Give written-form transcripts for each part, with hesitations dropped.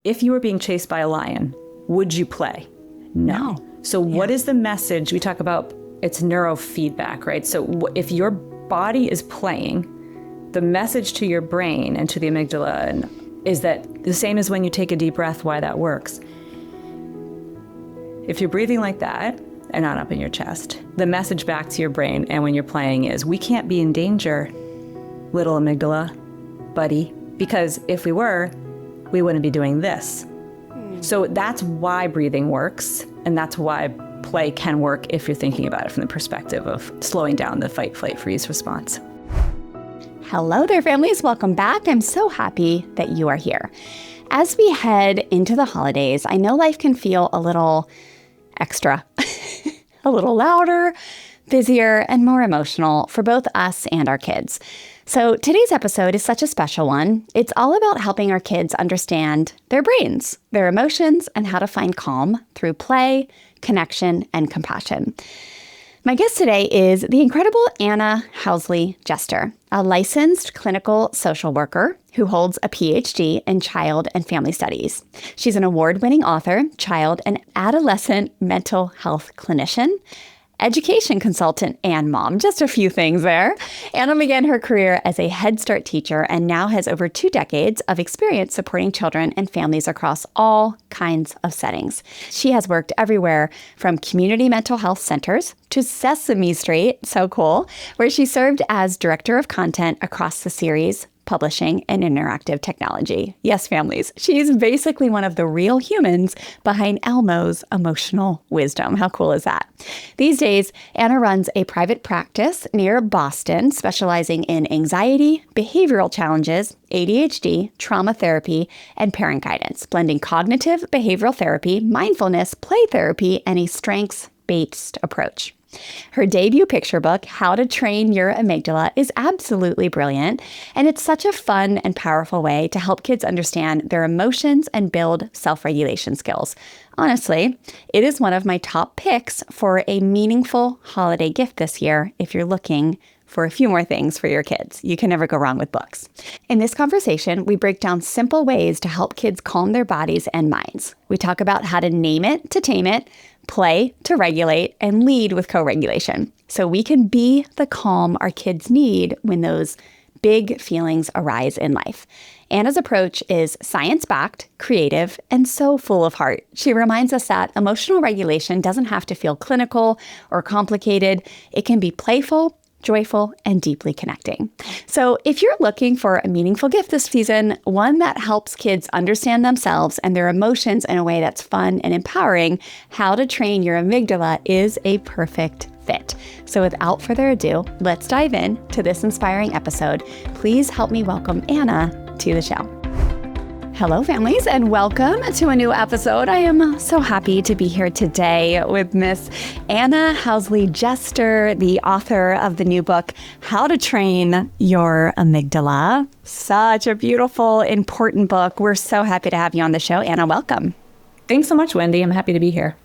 If you were being chased by a lion, would you play? No. So what is the message? We talk about it's neurofeedback, right? So if your body is playing, the message to your brain and to the amygdala is that the same as when you take a deep breath, why that works. If you're breathing like that and not up in your chest, the message back to your brain and when you're playing is, we can't be in danger, little amygdala, buddy, because if we were, we wouldn't be doing this. So that's why breathing works, and that's why play can work if you're thinking about it from the perspective of slowing down the fight, flight, freeze response. Hello there, families. Welcome back. I'm so happy that you are here. As we head into the holidays, I know life can feel a little extra, a little louder, busier, and more emotional for both us and our kids. So today's episode is such a special one. It's all about helping our kids understand their brains, their emotions, and how to find calm through play, connection, and compassion. My guest today is the incredible Anna Housley Juster, a licensed clinical social worker who holds a Ph.D. in child and family studies. She's an award-winning author, child and adolescent mental health clinician, education consultant, and mom. Just a few things there. Anna began her career as a Head Start teacher and now has over 2 decades of experience supporting children and families across all kinds of settings. She has worked everywhere from community mental health centers to Sesame Street, so cool, where she served as director of content across the series Publishing and Interactive Technology. Yes, families, she's basically one of the real humans behind Elmo's emotional wisdom. How cool is that? These days, Anna runs a private practice near Boston, specializing in anxiety, behavioral challenges, ADHD, trauma therapy, and parent guidance, blending cognitive behavioral therapy, mindfulness, play therapy, and a strengths-based approach. Her debut picture book, How to Train Your Amygdala, is absolutely brilliant, and it's such a fun and powerful way to help kids understand their emotions and build self-regulation skills. Honestly, it is one of my top picks for a meaningful holiday gift this year if you're looking for a few more things for your kids. You can never go wrong with books. In this conversation, we break down simple ways to help kids calm their bodies and minds. We talk about how to name it to tame it, play to regulate, and lead with co-regulation, so we can be the calm our kids need when those big feelings arise in life. Anna's approach is science-backed, creative, and so full of heart. She reminds us that emotional regulation doesn't have to feel clinical or complicated. It can be playful, joyful, and deeply connecting. So if you're looking for a meaningful gift this season, one that helps kids understand themselves and their emotions in a way that's fun and empowering, How to Train Your Amygdala is a perfect fit. So without further ado, let's dive in to this inspiring episode. Please help me welcome Anna to the show. Hello, families, and welcome to a new episode. I am so happy to be here today with Miss Anna Housley Juster, the author of the new book, How to Train Your Amygdala. Such a beautiful, important book. We're so happy to have you on the show. Anna, welcome. Thanks so much, Wendy. I'm happy to be here.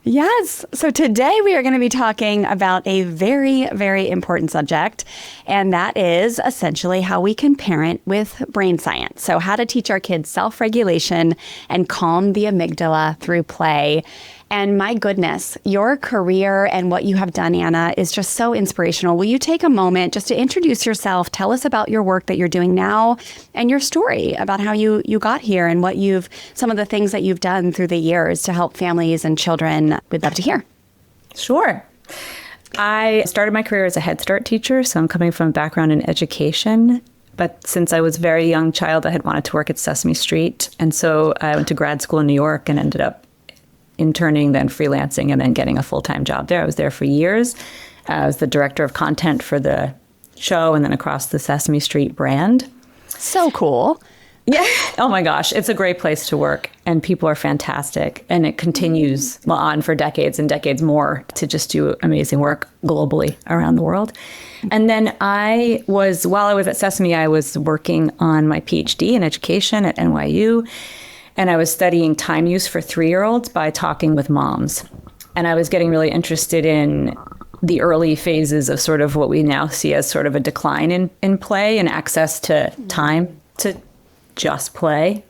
Yes. So today we are going to be talking about a very, very important subject, and that is essentially how we can parent with brain science. So how to teach our kids self-regulation and calm the amygdala through play. And my goodness, your career and what you have done, Anna, is just so inspirational. Will you take a moment just to introduce yourself? Tell us about your work that you're doing now and your story about how you got here and some of the things that you've done through the years to help families and children. We'd love to hear. Sure. I started my career as a Head Start teacher, so I'm coming from a background in education. But since I was a very young child, I had wanted to work at Sesame Street. And so I went to grad school in New York and ended up interning, then freelancing, and then getting a full-time job there. I was there for years. I was the director of content for the show and then across the Sesame Street brand. So cool. Yeah. Oh my gosh. It's a great place to work and people are fantastic. And it continues on for decades and decades more to just do amazing work globally around the world. And then while I was at Sesame, I was working on my Ph.D. in education at NYU. And I was studying time use for 3-year-olds by talking with moms. And I was getting really interested in the early phases of sort of what we now see as sort of a decline in play and access to time to just play.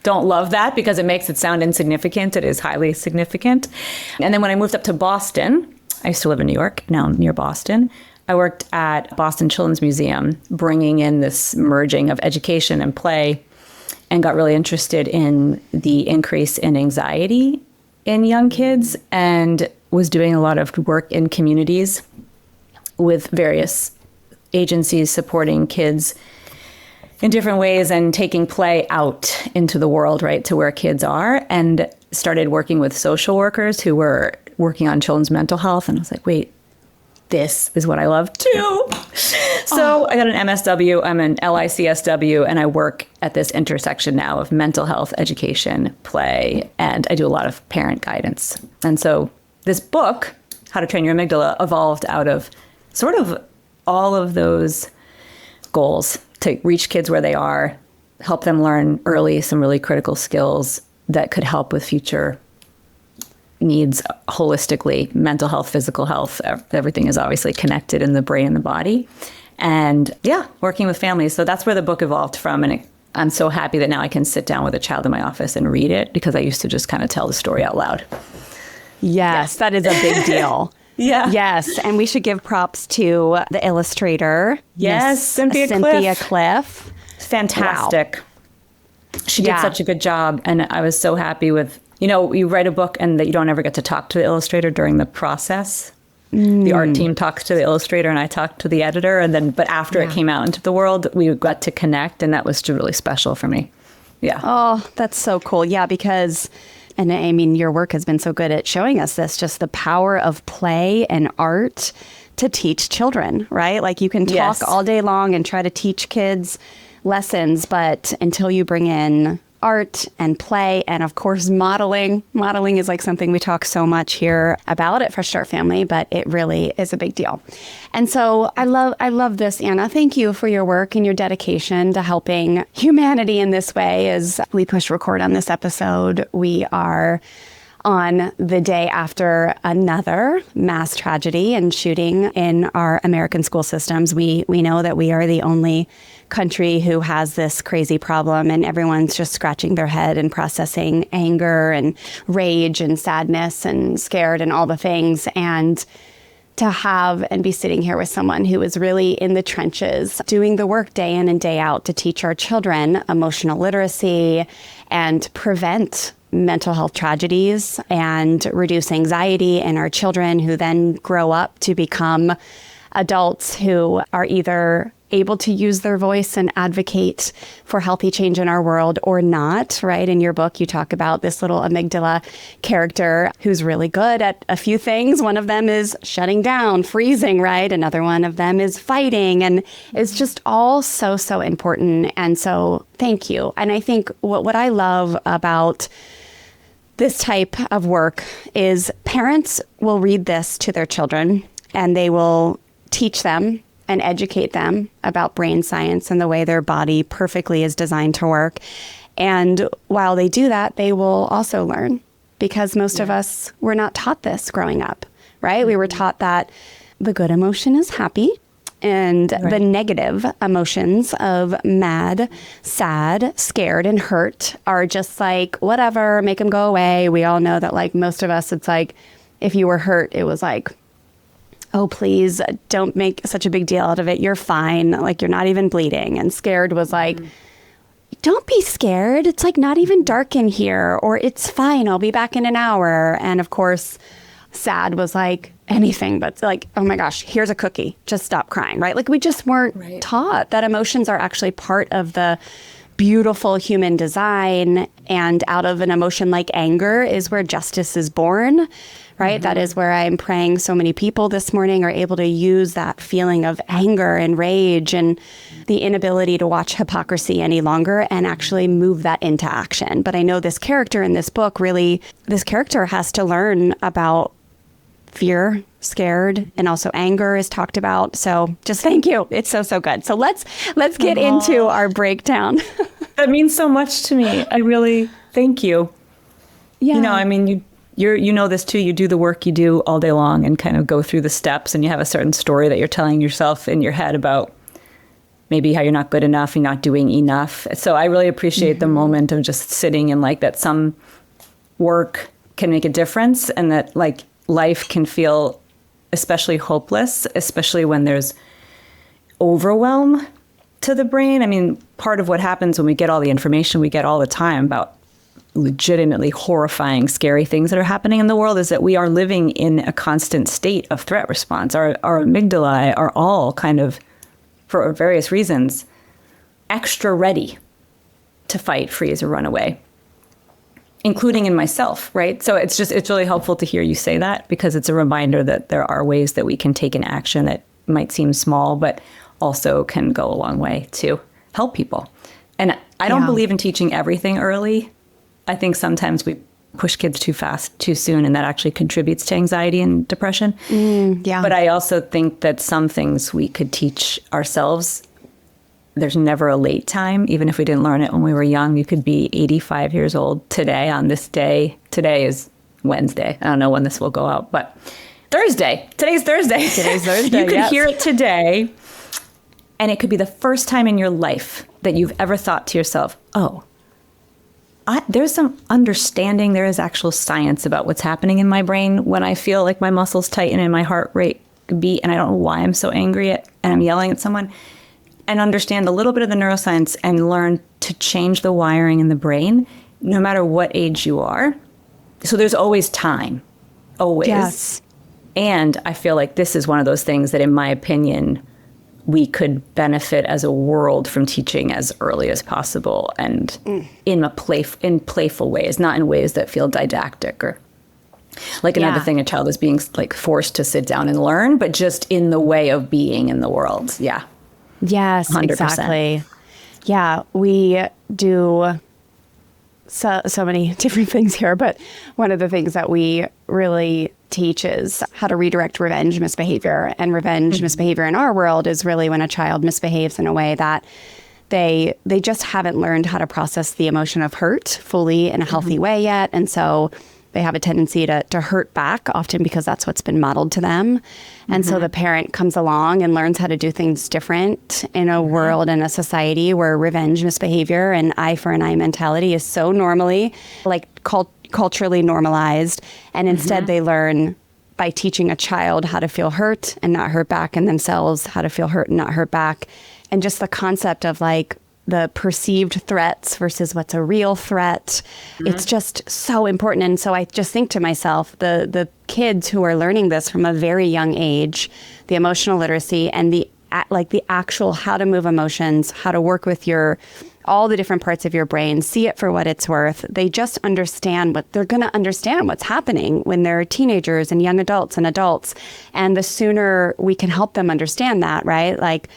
don't love that because it makes it sound insignificant. It is highly significant. And then when I moved up to Boston, I used to live in New York, now near Boston. I worked at Boston Children's Museum, bringing in this merging of education and play, and got really interested in the increase in anxiety in young kids, and was doing a lot of work in communities with various agencies supporting kids in different ways and taking play out into the world, right, to where kids are, and started working with social workers who were working on children's mental health. And I was like, wait, this is what I love too. So I got an MSW, I'm an LICSW, and I work at this intersection now of mental health, education, play, and I do a lot of parent guidance. And so this book, How to Train Your Amygdala, evolved out of sort of all of those goals to reach kids where they are, help them learn early some really critical skills that could help with future needs holistically, mental health, physical health. Everything is obviously connected in the brain and the body. And yeah, working with families. So that's where the book evolved from. And I'm so happy that now I can sit down with a child in my office and read it, because I used to just kind of tell the story out loud. Yes, that is a big deal. Yeah. Yes, and we should give props to the illustrator. Yes, Cynthia Cliff. Fantastic. Wow. She did such a good job. And I was so happy with, you write a book and that you don't ever get to talk to the illustrator during the process. The art team talks to the illustrator and I talk to the editor. But after it came out into the world, we got to connect, and that was really special for me. Yeah. Oh, that's so cool. Yeah, because, and I mean, your work has been so good at showing us this, just the power of play and art to teach children, right? Like you can talk all day long and try to teach kids lessons, but until you bring in art and play and of course modeling is like something we talk so much here about at Fresh Start Family, but it really is a big deal. And so I love this, Anna. Thank you for your work and your dedication to helping humanity in this way. As we push record on this episode, we are on the day after another mass tragedy and shooting in our American school systems. We know that we are the only country who has this crazy problem, and everyone's just scratching their head and processing anger and rage and sadness and scared and all the things. And to have and be sitting here with someone who is really in the trenches, doing the work day in and day out to teach our children emotional literacy and prevent mental health tragedies and reduce anxiety in our children, who then grow up to become adults who are either able to use their voice and advocate for healthy change in our world or not, right? In your book, you talk about this little amygdala character who's really good at a few things. One of them is shutting down, freezing, right? Another one of them is fighting, and it's just all so important. And so thank you. And I think what I love about this type of work is parents will read this to their children and they will teach them and educate them about brain science and the way their body perfectly is designed to work. And while they do that, they will also learn, because most of us were not taught this growing up, right? Mm-hmm. We were taught that the good emotion is happy, and the negative emotions of mad, sad, scared, and hurt are just like, whatever, make them go away. We all know that, like, most of us, it's like, if you were hurt, it was like, oh, please don't make such a big deal out of it. You're fine. Like, you're not even bleeding. And scared was like, don't be scared. It's like not even dark in here, or it's fine. I'll be back in an hour. And of course, sad was like anything but like, oh my gosh, here's a cookie. Just stop crying, right? Like we just weren't taught that emotions are actually part of the beautiful human design. And out of an emotion like anger is where justice is born. Right? Mm-hmm. That is where I'm praying so many people this morning are able to use that feeling of anger and rage and the inability to watch hypocrisy any longer and actually move that into action. But I know this character in this book this character has to learn about fear, scared, and also anger is talked about. So just thank you. It's so good. So let's get into our breakdown. That means so much to me. I really thank you. Yeah. I mean, you know this too. You do the work you do all day long and kind of go through the steps, and you have a certain story that you're telling yourself in your head about maybe how you're not good enough, you're not doing enough. So I really appreciate the moment of just sitting and like that some work can make a difference, and that like life can feel especially hopeless, especially when there's overwhelm to the brain. I mean, part of what happens when we get all the information we get all the time about legitimately horrifying, scary things that are happening in the world is that we are living in a constant state of threat response. Our amygdala are all kind of, for various reasons, extra ready to fight, freeze, or run away, including in myself, right? So it's really helpful to hear you say that, because it's a reminder that there are ways that we can take an action that might seem small, but also can go a long way to help people. And I don't believe in teaching everything early. I think sometimes we push kids too fast, too soon, and that actually contributes to anxiety and depression. But I also think that some things we could teach ourselves. There's never a late time. Even if we didn't learn it when we were young, you could be 85 years old today on this day. Today is Wednesday. I don't know when this will go out, but Thursday. Today's Thursday. You could hear it today, and it could be the first time in your life that you've ever thought to yourself, oh, there's some understanding. There is actual science about what's happening in my brain when I feel like my muscles tighten and my heart rate beat, and I don't know why I'm so angry and I'm yelling at someone. And understand a little bit of the neuroscience and learn to change the wiring in the brain, no matter what age you are. So there's always time, always. Yes. And I feel like this is one of those things that, in my opinion, we could benefit as a world from teaching as early as possible, and in playful ways, not in ways that feel didactic or like another thing a child is being like forced to sit down and learn, but just in the way of being in the world. Yeah. Yes, 100%. exactly. Yeah, we do so many different things here, but one of the things that we really teach is how to redirect revenge misbehavior. And revenge misbehavior in our world is really when a child misbehaves in a way that they just haven't learned how to process the emotion of hurt fully in a healthy way yet. And so they have a tendency to hurt back, often because that's what's been modeled to them. And so the parent comes along and learns how to do things different in a world and a society where revenge misbehavior and eye for an eye mentality is so normally, like culturally normalized. And instead they learn by teaching a child how to feel hurt and not hurt back, and themselves how to feel hurt and not hurt back. And just the concept of like the perceived threats versus what's a real threat. It's just so important. And so I just think to myself, the kids who are learning this from a very young age, the emotional literacy and the actual how to move emotions, how to work with all the different parts of your brain, see it for what it's worth. They just understand they're going to understand what's happening when they're teenagers and young adults and adults. And the sooner we can help them understand that, right? Like,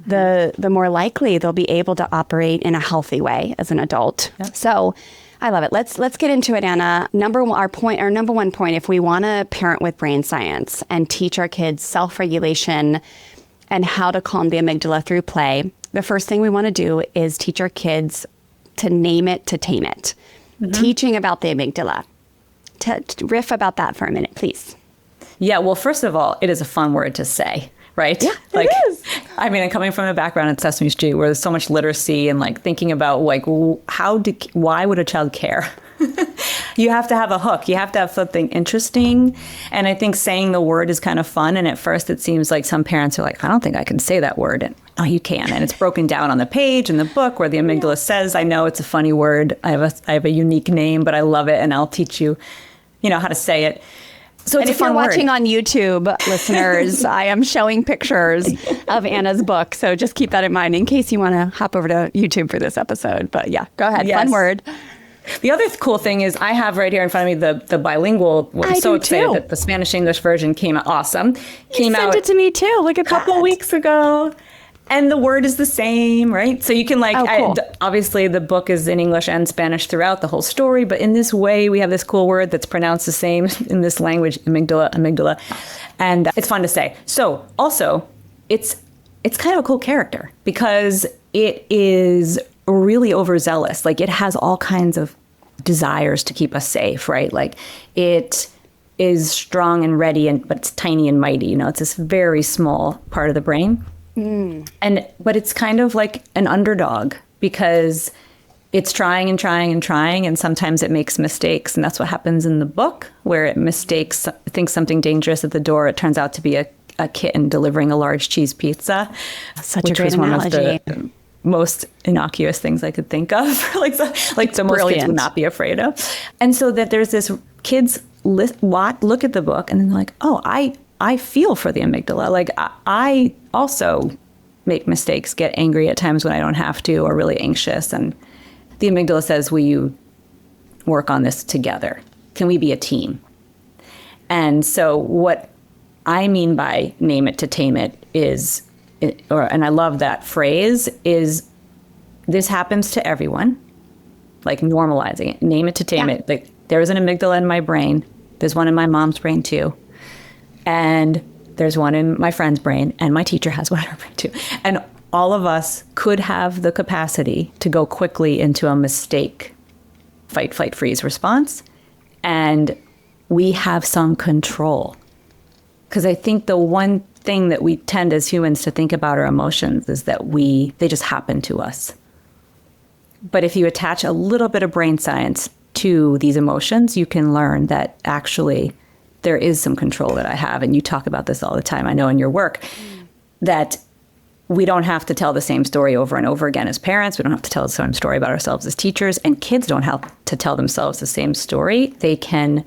the more likely they'll be able to operate in a healthy way as an adult. Yep. So I love it. Let's get into it, Anna. Our number one point, if we want to parent with brain science and teach our kids self-regulation and how to calm the amygdala through play, the first thing we want to do is teach our kids to name it, to tame it. Teaching about the amygdala. To riff about that for a minute, please. Yeah, well, first of all, it is a fun word to say. Right? Yeah, like, it is. I mean, I'm coming from a background at Sesame Street where there's so much literacy and like thinking about like, why would a child care? You have to have a hook. You have to have something interesting. And I think saying the word is kind of fun. And at first it seems like some parents are like, I don't think I can say that word. And oh, you can. And it's broken down on the page in the book where the amygdala says, I know it's a funny word. I have a unique name, but I love it. And I'll teach you, how to say it. So it's, and if you're watching on YouTube, listeners, I am showing pictures of Anna's book. So just keep that in mind in case you want to hop over to YouTube for this episode. But yeah, go ahead. Yes. Fun word. The other cool thing is I have right here in front of me the bilingual. I'm so excited that the Spanish-English version came out. Awesome. You sent it to me too. Look at that. A couple weeks ago. And the word is the same, right? So you can cool. Obviously the book is in English and Spanish throughout the whole story, but in this way we have this cool word that's pronounced the same in this language, amygdala. And it's fun to say. So also it's kind of a cool character because it is really overzealous. Like it has all kinds of desires to keep us safe, right? Like it is strong and ready, but it's tiny and mighty. It's this very small part of the brain. But it's kind of like an underdog because it's trying and trying and trying, and sometimes it makes mistakes. And that's what happens in the book, where it thinks something dangerous at the door. It turns out to be a kitten delivering a large cheese pizza. Such a great analogy. One of the most innocuous things I could think of, like the most kids would not be afraid of. And so that there's this kids look at the book and then they're like, oh, I feel for the amygdala. Like I also make mistakes, get angry at times when I don't have to, or really anxious. And the amygdala says, will you work on this together? Can we be a team? And so what I mean by name it to tame it is, and I love that phrase, is this happens to everyone, like normalizing it, name it to tame it. Like there's an amygdala in my brain. There's one in my mom's brain too. And there's one in my friend's brain, and my teacher has one in her brain too. And all of us could have the capacity to go quickly into a mistake, fight, flight, freeze response. And we have some control. Because I think the one thing that we tend as humans to think about our emotions is that they just happen to us. But if you attach a little bit of brain science to these emotions, you can learn that actually there is some control that I have. And you talk about this all the time, I know in your work, that we don't have to tell the same story over and over again as parents. We don't have to tell the same story about ourselves as teachers. And kids don't have to tell themselves the same story. They can,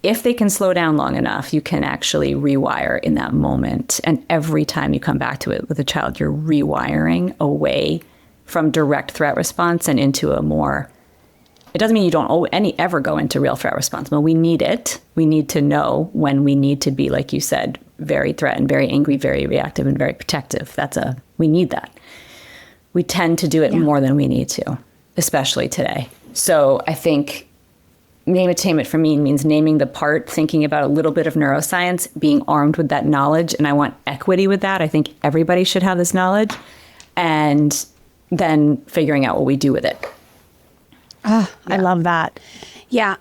if they can slow down long enough, you can actually rewire in that moment. And every time you come back to it with a child, you're rewiring away from direct threat response and into a more, it doesn't mean you don't ever go into real threat response, but we need it. We need to know when we need to be, like you said, very threatened, very angry, very reactive, and very protective. We need that. We tend to do it more than we need to, especially today. So I think name it, tame it for me means naming the part, thinking about a little bit of neuroscience, being armed with that knowledge. And I want equity with that. I think everybody should have this knowledge. And then figuring out what we do with it. I love that. Yeah.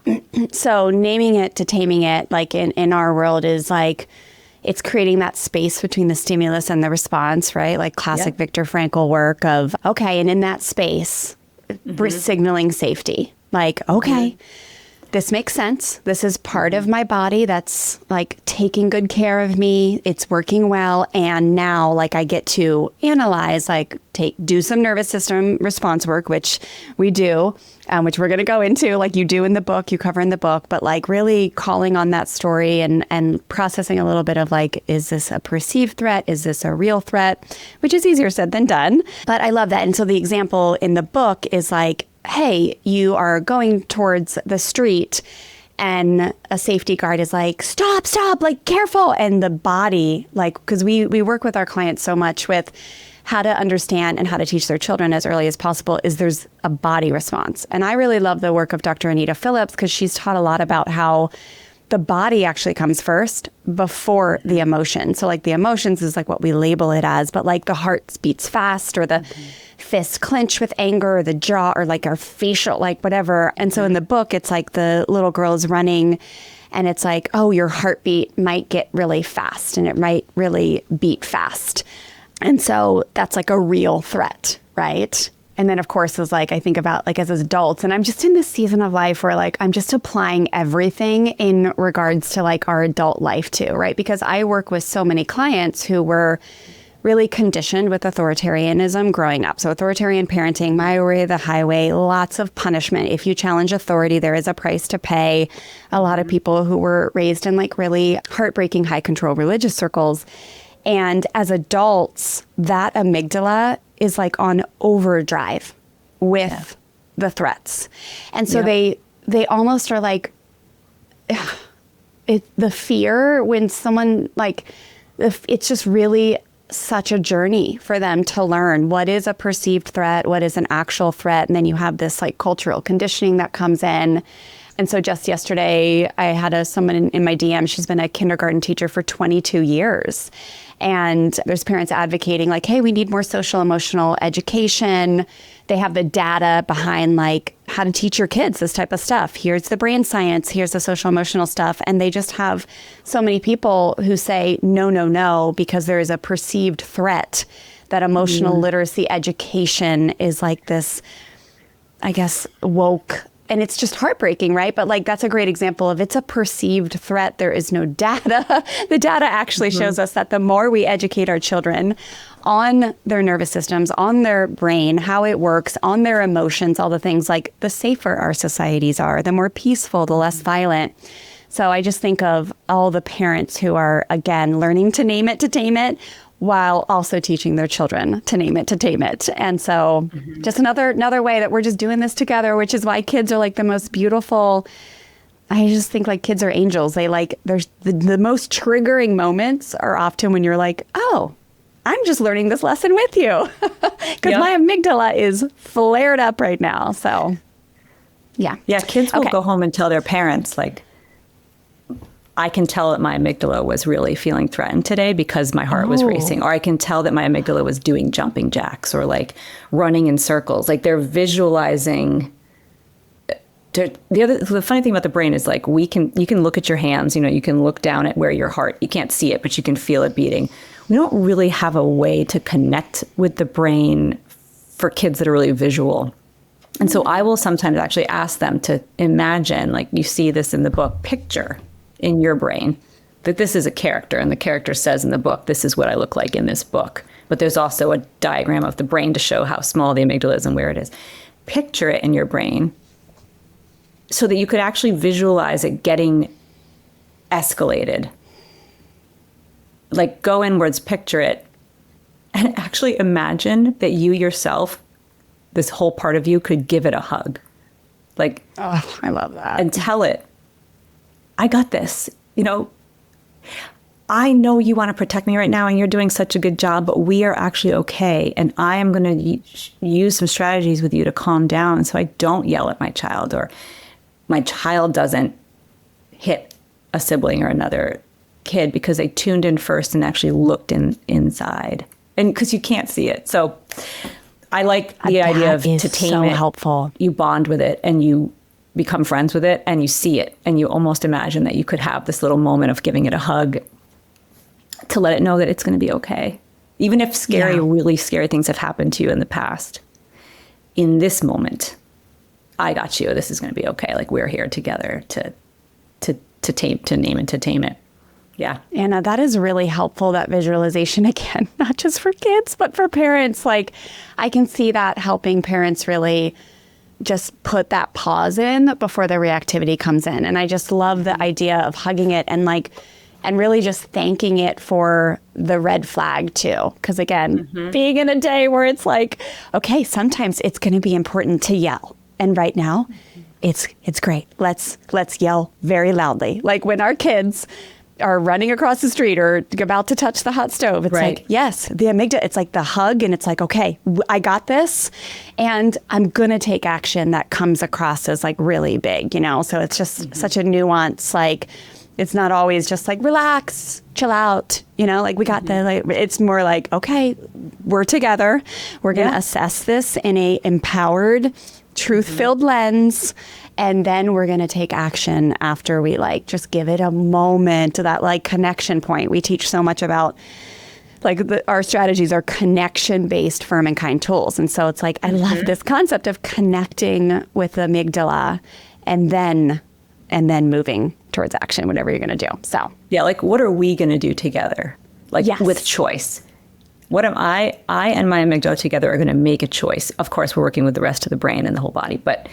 So naming it to taming it, like in our world, is like, it's creating that space between the stimulus and the response, right? Like classic Viktor Frankl work of, okay, and in that space, we're signaling safety. Like, okay, this makes sense. This is part of my body that's like taking good care of me. It's working well. And now like I get to analyze, like do some nervous system response work, which we do, which we're going to go into, like you do in the book, you cover in the book, but like really calling on that story and processing a little bit of like, is this a perceived threat? Is this a real threat? Which is easier said than done. But I love that. And so the example in the book is like, hey, you are going towards the street and a safety guard is like, stop, like careful. And the body, like, because we work with our clients so much with how to understand and how to teach their children as early as possible, is there's a body response. And I really love the work of Dr. Anita Phillips because she's taught a lot about how the body actually comes first before the emotion. So like the emotions is like what we label it as, but like the heart beats fast or the fists clench with anger or the jaw or like our facial, like whatever. And so in the book, it's like the little girl is running and it's like, oh, your heartbeat might get really fast and it might really beat fast. And so that's like a real threat, right? And then, of course, is like, I think about like as adults, and I'm just in this season of life where like I'm just applying everything in regards to like our adult life too, right? Because I work with so many clients who were really conditioned with authoritarianism growing up. So authoritarian parenting, my way or the highway, lots of punishment. If you challenge authority, there is a price to pay. A lot of people who were raised in like really heartbreaking, high control religious circles. And as adults, that amygdala is like on overdrive with the threats. And so they almost are like, the fear when someone like, it's just really such a journey for them to learn what is a perceived threat, what is an actual threat. And then you have this like cultural conditioning that comes in. And And so just yesterday, I had someone in my DM. She's been a kindergarten teacher for 22 years. And there's parents advocating like, hey, we need more social emotional education. They have the data behind like how to teach your kids this type of stuff. Here's the brain science. Here's the social emotional stuff. And they just have so many people who say, no, no, no, because there is a perceived threat that emotional literacy education is like this, I guess, woke. And it's just heartbreaking, right? But like, that's a great example of it's a perceived threat. There is no data. The data actually shows us that the more we educate our children on their nervous systems, on their brain, how it works, on their emotions, all the things, like the safer our societies are, the more peaceful, the less violent. So I just think of all the parents who are, again, learning to name it, to tame it, while also teaching their children to name it, to tame it. And so just another way that we're just doing this together, which is why kids are like the most beautiful. I just think like kids are angels. They like, there's the most triggering moments are often when you're like, oh, I'm just learning this lesson with you because my amygdala is flared up right now. So yeah. Yeah. Kids will go home and tell their parents like, I can tell that my amygdala was really feeling threatened today because my heart was racing, or I can tell that my amygdala was doing jumping jacks or like running in circles. Like they're visualizing. The funny thing about the brain is like you can look at your hands, you can look down at where your heart, you can't see it, but you can feel it beating. We don't really have a way to connect with the brain for kids that are really visual. And so I will sometimes actually ask them to imagine, like you see this in the book, picture in your brain that this is a character, and the character says in the book, this is what I look like in this book. But there's also a diagram of the brain to show how small the amygdala is and where it is. Picture it in your brain so that you could actually visualize it getting escalated. Like go inwards, picture it, and actually imagine that you yourself, this whole part of you, could give it a hug. Like, oh, I love that. And tell it, I got this. I know you want to protect me right now and you're doing such a good job, but we are actually okay. And I am going to use some strategies with you to calm down so I don't yell at my child, or my child doesn't hit a sibling or another kid because they tuned in first and actually looked inside. And because you can't see it. So I like the idea of to tame so it. Helpful. You bond with it and you become friends with it and you see it and you almost imagine that you could have this little moment of giving it a hug to let it know that it's going to be okay. Even if really scary things have happened to you in the past, in this moment, I got you. This is going to be okay. Like we're here together to name and to tame it. Yeah. Anna, that is really helpful, that visualization, again, not just for kids, but for parents. Like I can see that helping parents really just put that pause in before the reactivity comes in. And I just love the idea of hugging it and really just thanking it for the red flag too. Because again, being in a day where it's like, okay, sometimes it's going to be important to yell. And right now it's great. Let's yell very loudly. Like when our kids are running across the street or about to touch the hot stove. It's like, yes, the amygdala, it's like the hug, and it's like, okay, I got this, and I'm going to take action that comes across as like really big, So it's just such a nuance. Like, it's not always just like, relax, chill out, like we got it's more like, okay, we're together. We're going to assess this in a empowered, truth-filled lens. And then we're going to take action after we just give it a moment, to that connection point. We teach so much about our strategies are connection-based, firm and kind tools. And so it's like, I love this concept of connecting with the amygdala and then moving towards action, whatever you're going to do. So yeah, what are we going to do together? With choice. What am I and my amygdala together are going to make a choice. Of course, we're working with the rest of the brain and the whole body, but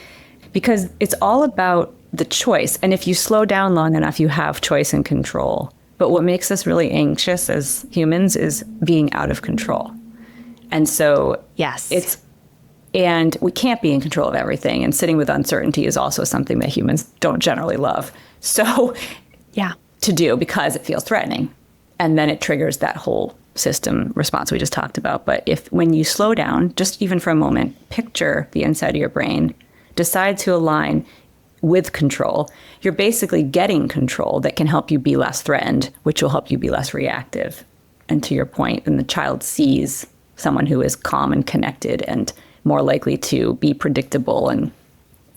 because it's all about the choice. And if you slow down long enough, you have choice and control. But what makes us really anxious as humans is being out of control. And so and we can't be in control of everything. And sitting with uncertainty is also something that humans don't generally love. So to do, because it feels threatening. And then it triggers that whole system response we just talked about. But when you slow down, just even for a moment, picture the inside of your brain, decide to align with control, you're basically getting control that can help you be less threatened, which will help you be less reactive. And to your point, and the child sees someone who is calm and connected and more likely to be predictable, and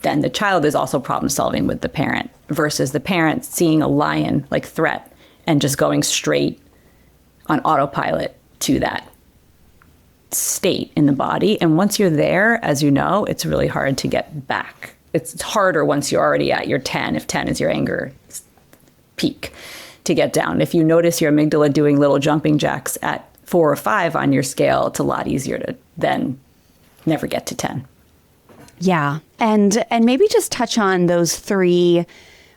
then the child is also problem solving with the parent versus the parent seeing a lion like threat and just going straight on autopilot to that state in the body. And once you're there, as you know, it's really hard to get back. It's harder once you're already at your 10, if 10 is your anger peak, to get down. If you notice your amygdala doing little jumping jacks at 4 or 5 on your scale, it's a lot easier to then never get to 10. Yeah. And maybe just touch on those 3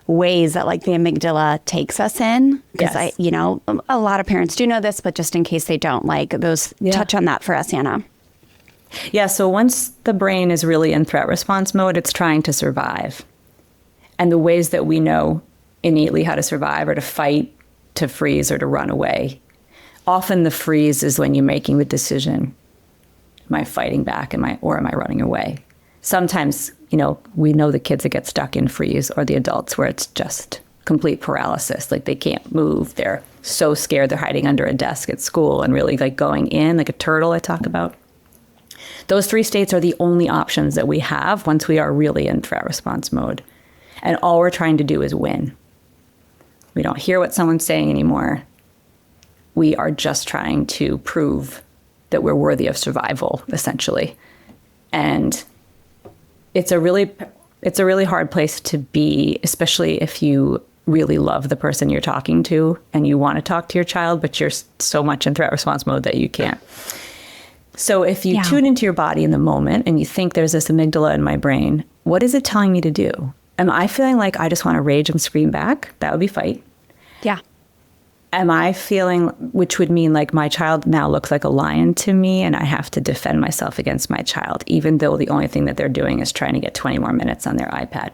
ways that like the amygdala takes us in. Because Yes. a lot of parents do know this, but just in case they don't, like those, touch on that for us, Anna. Yeah, so once the brain is really in threat response mode, it's trying to survive. And the ways that we know innately how to survive are to fight, to freeze, or to run away. Often the freeze is when you're making the decision, am I fighting back, or am I running away? Sometimes, we know the kids that get stuck in freeze or the adults where it's just complete paralysis. Like they can't move. They're so scared. They're hiding under a desk at school and really like going in like a turtle I talk about. Those 3 states are the only options that we have once we are really in threat response mode. And all we're trying to do is win. We don't hear what someone's saying anymore. We are just trying to prove that we're worthy of survival, essentially. And it's a really hard place to be, especially if you really love the person you're talking to and you want to talk to your child, but you're so much in threat response mode that you can't. So if you tune into your body in the moment and you think there's this amygdala in my brain, what is it telling me to do? Am I feeling like I just want to rage and scream back? That would be fight. Yeah. Am I feeling, which would mean like my child now looks like a lion to me and I have to defend myself against my child, even though the only thing that they're doing is trying to get 20 more minutes on their iPad.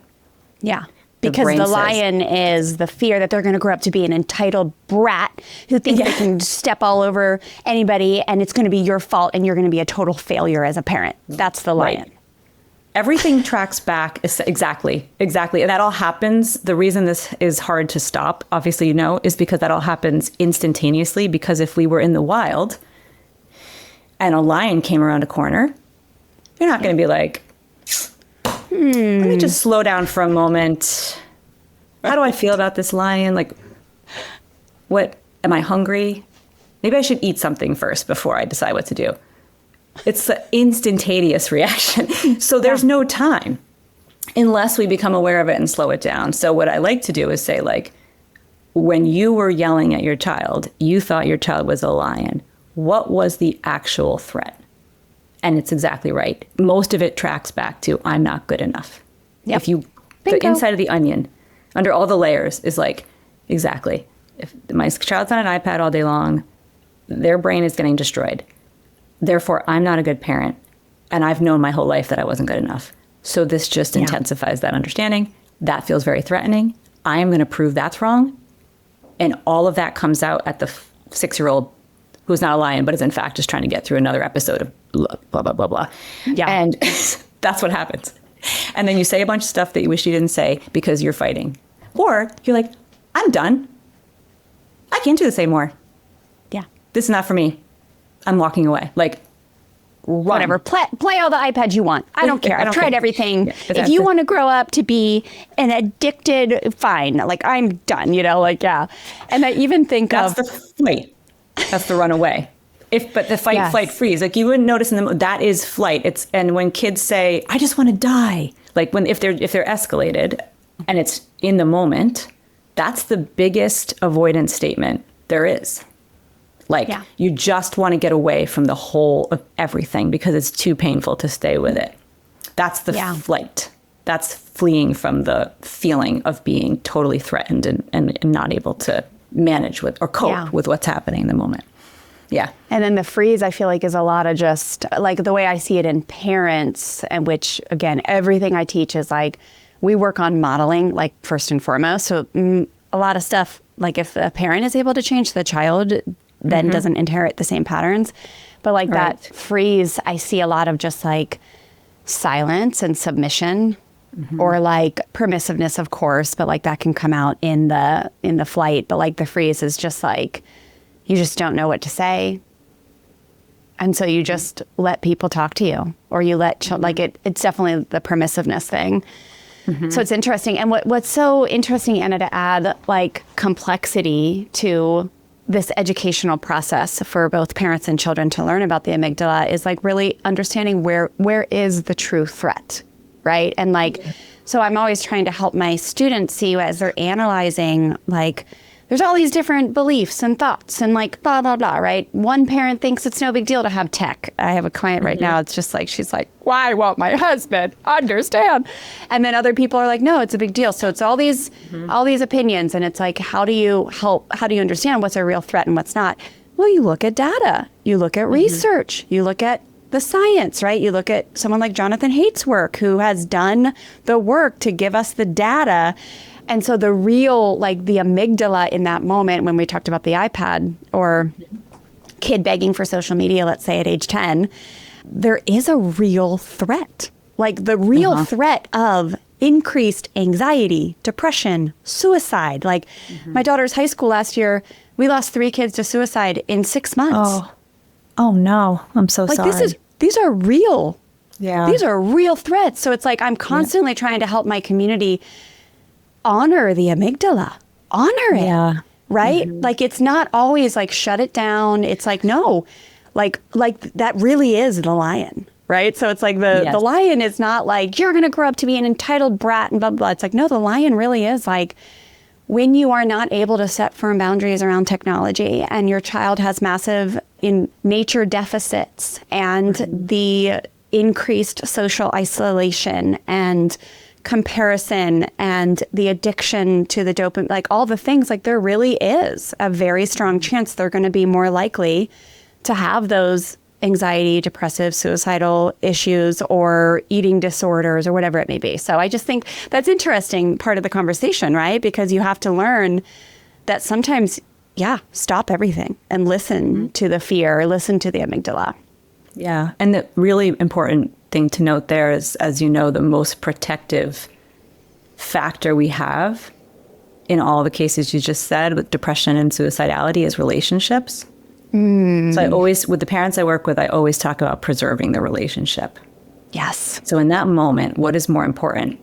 Yeah. Because the lion is the fear that they're going to grow up to be an entitled brat who thinks they can step all over anybody and it's going to be your fault and you're going to be a total failure as a parent. That's the lion. Right. Everything tracks back. Exactly. And that all happens. The reason this is hard to stop, obviously, is because that all happens instantaneously. Because if we were in the wild and a lion came around a corner, you're not going to be like, let me just slow down for a moment. How do I feel about this lion? Like, what, am I hungry? Maybe I should eat something first before I decide what to do. It's an instantaneous reaction. So there's no time unless we become aware of it and slow it down. So what I like to do is say, like, when you were yelling at your child, you thought your child was a lion. What was the actual threat? And it's exactly right. Most of it tracks back to I'm not good enough. Yep. The inside of the onion, under all the layers, is like, exactly. If my child's on an iPad all day long, their brain is getting destroyed. Therefore, I'm not a good parent. And I've known my whole life that I wasn't good enough. So this just intensifies that understanding. That feels very threatening. I am going to prove that's wrong. And all of that comes out at the 6-year-old who's not a lion, but is in fact just trying to get through another episode of blah, blah, blah, blah. Yeah. And that's what happens. And then you say a bunch of stuff that you wish you didn't say because you're fighting. Or you're like, I'm done. I can't do this anymore. Yeah. This is not for me. I'm walking away. Like, run. Whatever. Play all the iPads you want. I don't care. I've tried everything. Yeah, exactly. If you want to grow up to be an addicted, fine. Like, I'm done, And I even think That's the flight. That's the runaway. But the fight, flight, freeze, like you wouldn't notice that is flight. And when kids say, I just want to die, like if they're escalated and it's in the moment, that's the biggest avoidance statement there is. Like you just want to get away from the whole of everything because it's too painful to stay with it. That's the flight. That's fleeing from the feeling of being totally threatened and not able to manage with or cope with what's happening in the moment. Yeah. And then the freeze, I feel like, is a lot of just like the way I see it in parents, and which, again, everything I teach is like we work on modeling, like first and foremost. So a lot of stuff, like if a parent is able to change, the child then doesn't inherit the same patterns. But like that freeze, I see a lot of just like silence and submission. or like permissiveness, of course, but like that can come out in the flight. But like the freeze is just like, you just don't know what to say. And so you just let people talk to you, or you let, it's definitely the permissiveness thing. So it's interesting. And what's so interesting, Anna, to add like complexity to this educational process for both parents and children to learn about the amygdala is like really understanding where is the true threat, right? And like, so I'm always trying to help my students see as they're analyzing, like, there's all these different beliefs and thoughts and like blah, blah, blah, right? One parent thinks it's no big deal to have tech. I have a client right now. It's just like, she's like, why won't my husband understand? And then other people are like, no, it's a big deal. So it's all these opinions. And it's like, how do you understand what's a real threat and what's not? Well, you look at data, you look at research, you look at the science, right? You look at someone like Jonathan Haidt's work, who has done the work to give us the data. And so the real, like the amygdala in that moment, when we talked about the iPad or kid begging for social media, let's say at age 10, there is a real threat, like the real threat of increased anxiety, depression, suicide. Like my daughter's high school last year, we lost 3 kids to suicide in 6 months. Oh no, I'm so sorry. These are real. Yeah. These are real threats. So it's like I'm constantly trying to help my community honor the amygdala, honor it. Yeah. Right? Like it's not always like shut it down. It's like, no, like that really is the lion. Right? So it's like the lion is not like, you're going to grow up to be an entitled brat and blah, blah, blah. It's like, no, the lion really is like, when you are not able to set firm boundaries around technology and your child has massive nature deficits and the increased social isolation and comparison and the addiction to the dopamine, like all the things, like there really is a very strong chance they're going to be more likely to have those anxiety, depressive, suicidal issues or eating disorders or whatever it may be. So I just think that's interesting part of the conversation, right? Because you have to learn that sometimes, stop everything and listen to the fear, listen to the amygdala. Yeah. And the really important thing to note there is, as you know, the most protective factor we have in all the cases you just said with depression and suicidality is relationships. So I always, with the parents I work with, I always talk about preserving the relationship. Yes. So in that moment, what is more important?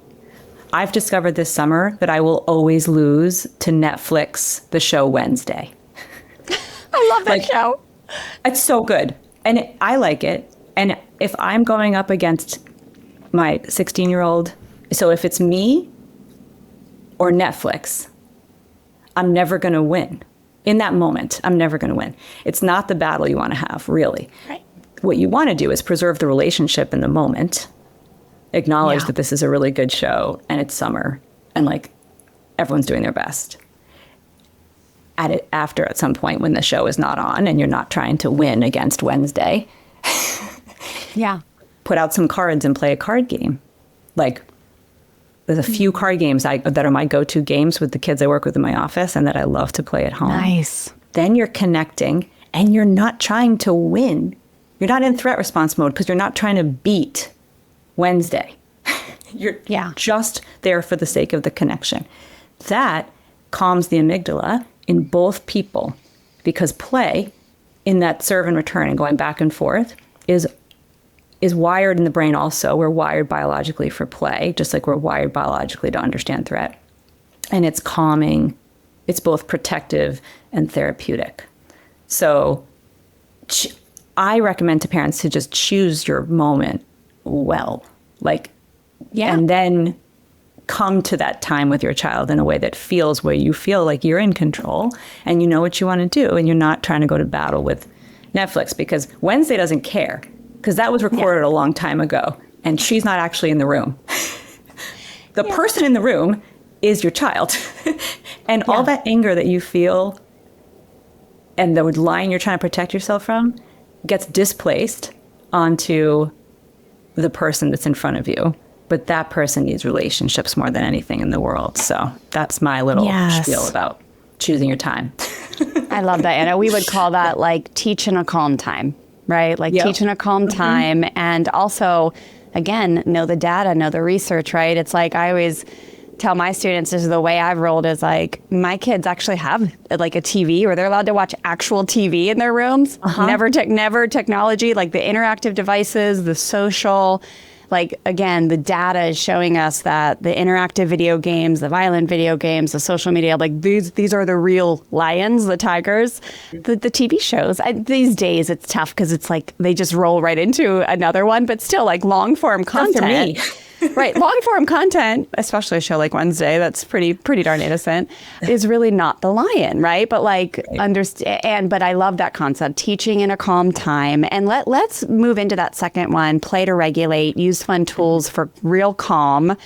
I've discovered this summer that I will always lose to Netflix the show Wednesday. I love that show. It's so good. And I like it. And if I'm going up against my 16-year-old, so if it's me or Netflix, I'm never going to win. In that moment, I'm never going to win. It's not the battle you want to have, really. Right. What you want to do is preserve the relationship in the moment, acknowledge that this is a really good show and it's summer and like everyone's doing their best. At some point when the show is not on and you're not trying to win against Wednesday, put out some cards and play a card game. Like, there's a few card games that are my go-to games with the kids I work with in my office and that I love to play at home. Nice. Then you're connecting and you're not trying to win. You're not in threat response mode because you're not trying to beat Wednesday. You're just there for the sake of the connection. That calms the amygdala in both people because play in that serve and return and going back and forth is wired in the brain also. We're wired biologically for play, just like we're wired biologically to understand threat. And it's calming. It's both protective and therapeutic. So I recommend to parents to just choose your moment well. And then come to that time with your child in a way that feels where you feel like you're in control and you know what you want to do and you're not trying to go to battle with Netflix because Wednesday doesn't care. Because that was recorded a long time ago, and she's not actually in the room. The person in the room is your child. And all that anger that you feel and the line you're trying to protect yourself from gets displaced onto the person that's in front of you. But that person needs relationships more than anything in the world. So that's my little spiel about choosing your time. I love that, Anna. We would call that like teach in a calm time. Right? Like teach in a calm time. And also, again, know the data, know the research, right? It's like I always tell my students, this is the way I've rolled, is like my kids actually have like a TV, or they're allowed to watch actual TV in their rooms. Never technology, like the interactive devices, the social, like, again, the data is showing us that the interactive video games, the violent video games, the social media, like these are the real lions, the tigers. The TV shows, these days it's tough because it's like they just roll right into another one, but still like long form content. For me. Right. Long form content, especially a show like Wednesday, that's pretty darn innocent, is really not the lion, right? But like but I love that concept, teaching in a calm time. And let's move into that second one, play to regulate, use fun tools for real calm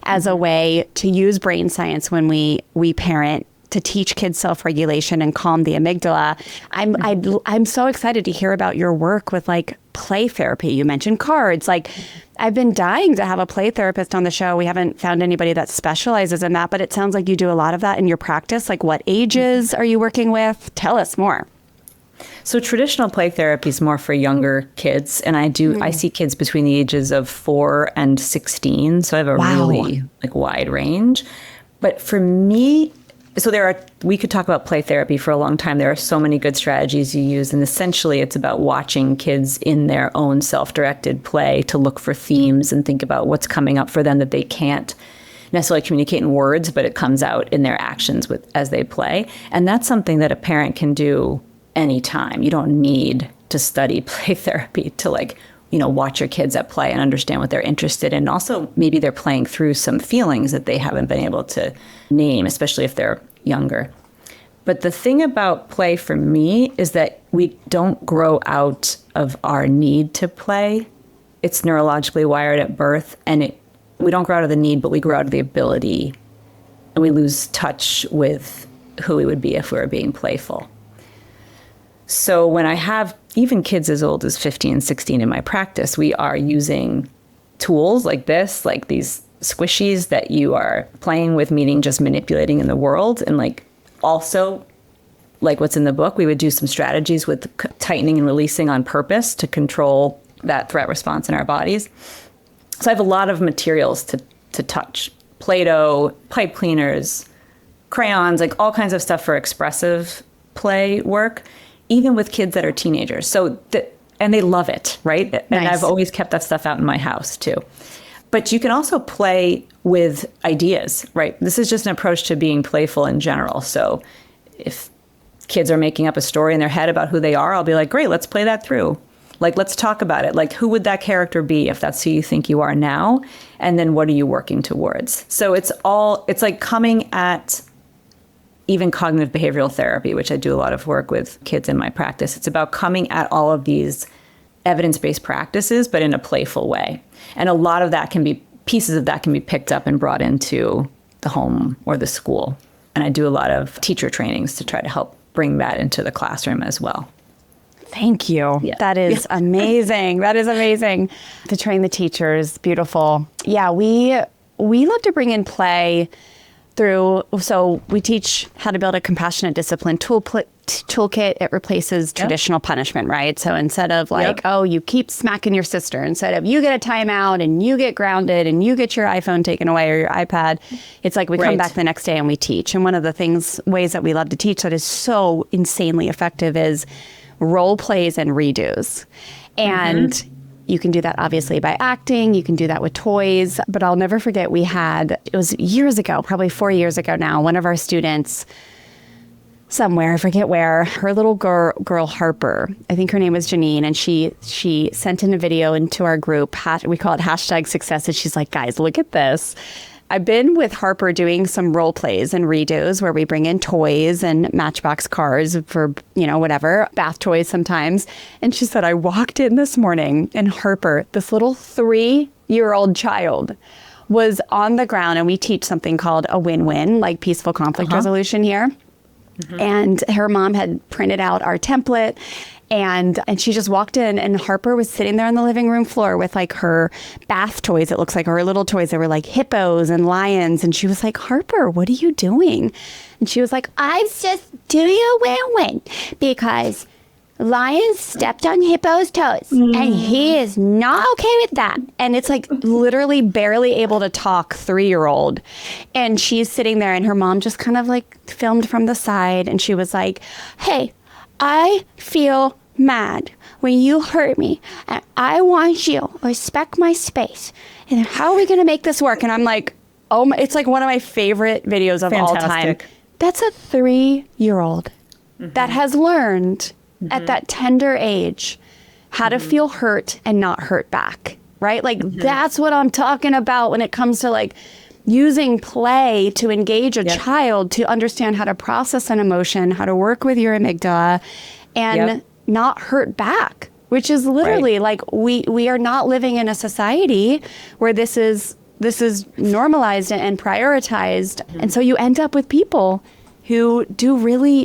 as a way to use brain science when we parent to teach kids self-regulation and calm the amygdala. I'm so excited to hear about your work with like play therapy. You mentioned cards. Like, I've been dying to have a play therapist on the show. We haven't found anybody that specializes in that, but it sounds like you do a lot of that in your practice. Like, what ages are you working with? Tell us more. So traditional play therapy is more for younger kids. And I see kids between the ages of 4 and 16. So I have a really like wide range. But for me, so we could talk about play therapy for a long time. There are so many good strategies you use. And essentially it's about watching kids in their own self-directed play to look for themes and think about what's coming up for them that they can't necessarily communicate in words, but it comes out in their actions as they play. And that's something that a parent can do anytime. You don't need to study play therapy to watch your kids at play and understand what they're interested in. Also, maybe they're playing through some feelings that they haven't been able to name, especially if they're younger. But the thing about play for me is that we don't grow out of our need to play. It's neurologically wired at birth, and we don't grow out of the need, but we grow out of the ability, and we lose touch with who we would be if we were being playful. So when I have even kids as old as 15 and 16 in my practice, we are using tools like this, like these squishies that you are playing with, meaning just manipulating in the world. And like also, like what's in the book, we would do some strategies with tightening and releasing on purpose to control that threat response in our bodies. So I have a lot of materials to touch. Play-Doh, pipe cleaners, crayons, like all kinds of stuff for expressive play work, even with kids that are teenagers. And they love it, right? Nice. And I've always kept that stuff out in my house too. But you can also play with ideas, right? This is just an approach to being playful in general. So if kids are making up a story in their head about who they are, I'll be like, great, let's play that through. Like, let's talk about it. Like, who would that character be if that's who you think you are now? And then what are you working towards? So it's like coming at even cognitive behavioral therapy, which I do a lot of work with kids in my practice. It's about coming at all of these evidence-based practices, but in a playful way. And a lot of that pieces of that can be picked up and brought into the home or the school. And I do a lot of teacher trainings to try to help bring that into the classroom as well. Thank you. Yeah. That is amazing. That is amazing. To train the teachers, beautiful. Yeah, we love to bring in play so we teach how to build a compassionate discipline toolkit. It replaces traditional punishment, right? So instead of you keep smacking your sister, instead of you get a timeout and you get grounded and you get your iPhone taken away or your iPad, it's like we come back the next day and we teach. And one of the ways that we love to teach that is so insanely effective is role plays and redos. And you can do that obviously by acting. You can do that with toys. But I'll never forget, it was years ago, probably 4 years ago now, one of our students somewhere, I forget where, her little girl Harper, I think her name was Janine, and she sent in a video into our group. We call it #success. And she's like, guys, look at this. I've been with Harper doing some role plays and redos where we bring in toys and Matchbox cars for, whatever, bath toys sometimes. And she said, I walked in this morning and Harper, this little 3-year-old child, was on the ground, and we teach something called a win-win, like peaceful conflict resolution here. And her mom had printed out our template. And she just walked in, and Harper was sitting there on the living room floor with like her bath toys. It looks like her little toys that were like hippos and lions. And she was like, Harper, what are you doing? And she was like, I was just doing a win-win because Lion stepped on Hippo's toes, and he is not okay with that. And it's like literally barely able to talk 3-year-old. And she's sitting there, and her mom just kind of like filmed from the side. And she was like, hey, I feel mad when you hurt me, and I want you to respect my space. And how are we going to make this work? And I'm like, oh my, it's like one of my favorite videos of all time. That's a 3-year-old that has learned at that tender age how to feel hurt and not hurt back, right? Like that's what I'm talking about when it comes to like using play to engage a child to understand how to process an emotion, how to work with your amygdala and not hurt back, which is literally like we are not living in a society where this is normalized and prioritized. And so you end up with people who do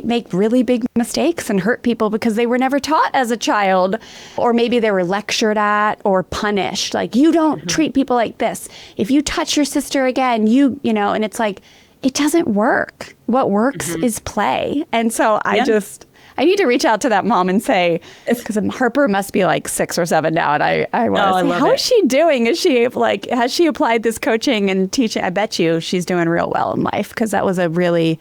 make really big mistakes and hurt people because they were never taught as a child, or maybe they were lectured at or punished. Like, you don't treat people like this. If you touch your sister again, you know, and it's like, it doesn't work. What works is play. And so I need to reach out to that mom and say, because Harper must be like 6 or 7 now. And I want to say, how is she doing? Is she like, has she applied this coaching and teaching? I bet you she's doing real well in life, because that was a really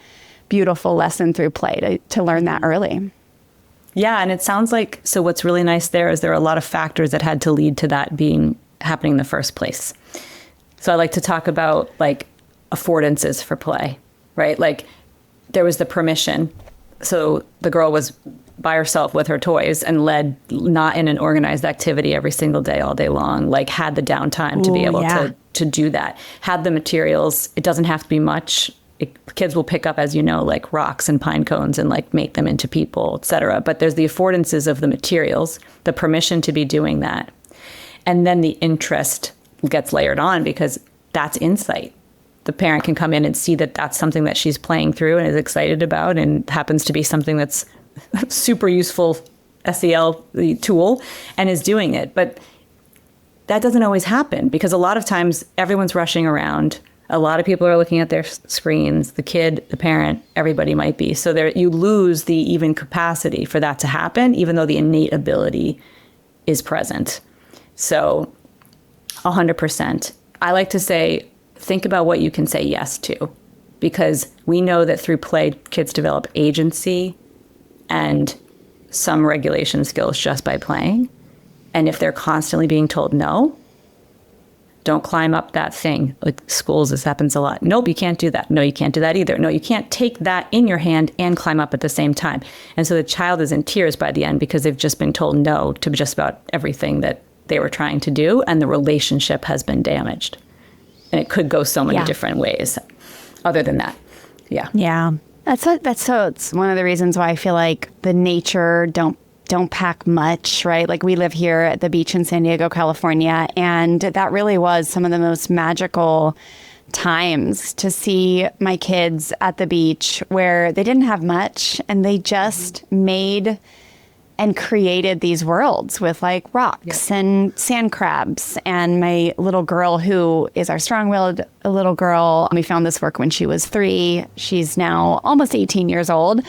beautiful lesson through play to learn that early. Yeah. And it sounds like, so what's really nice there is there are a lot of factors that had to lead to that being happening in the first place. So I like to talk about like affordances for play, right? Like there was the permission. So the girl was by herself with her toys and led not in an organized activity every single day, all day long, like had the downtime to be able to do that, had the materials. It doesn't have to be much. Kids will pick up, as you know, like rocks and pine cones and like make them into people, et cetera. But there's the affordances of the materials, the permission to be doing that. And then the interest gets layered on, because that's insight. The parent can come in and see that that's something that she's playing through and is excited about, and happens to be something that's super useful SEL tool, and is doing it. But that doesn't always happen, because a lot of times everyone's rushing around. A lot of people are looking at their screens, the kid, the parent, everybody might be. So there, you lose the even capacity for that to happen, even though the innate ability is present. So 100%. I like to say, think about what you can say yes to, because we know that through play, kids develop agency and some regulation skills just by playing. And if they're constantly being told no, don't climb up that thing. Like schools, this happens a lot. Nope, you can't do that. No, you can't do that either. No, you can't take that in your hand and climb up at the same time. And so the child is in tears by the end, because they've just been told no to just about everything that they were trying to do, and the relationship has been damaged. And it could go so many different ways other than that. Yeah. That's it's one of the reasons why I feel like the nature don't pack much, right? Like we live here at the beach in San Diego, California, and that really was some of the most magical times to see my kids at the beach, where they didn't have much and they just made and created these worlds with like rocks and sand crabs. And my little girl, who is our strong-willed little girl, we found this work when she was 3. She's now almost 18 years old,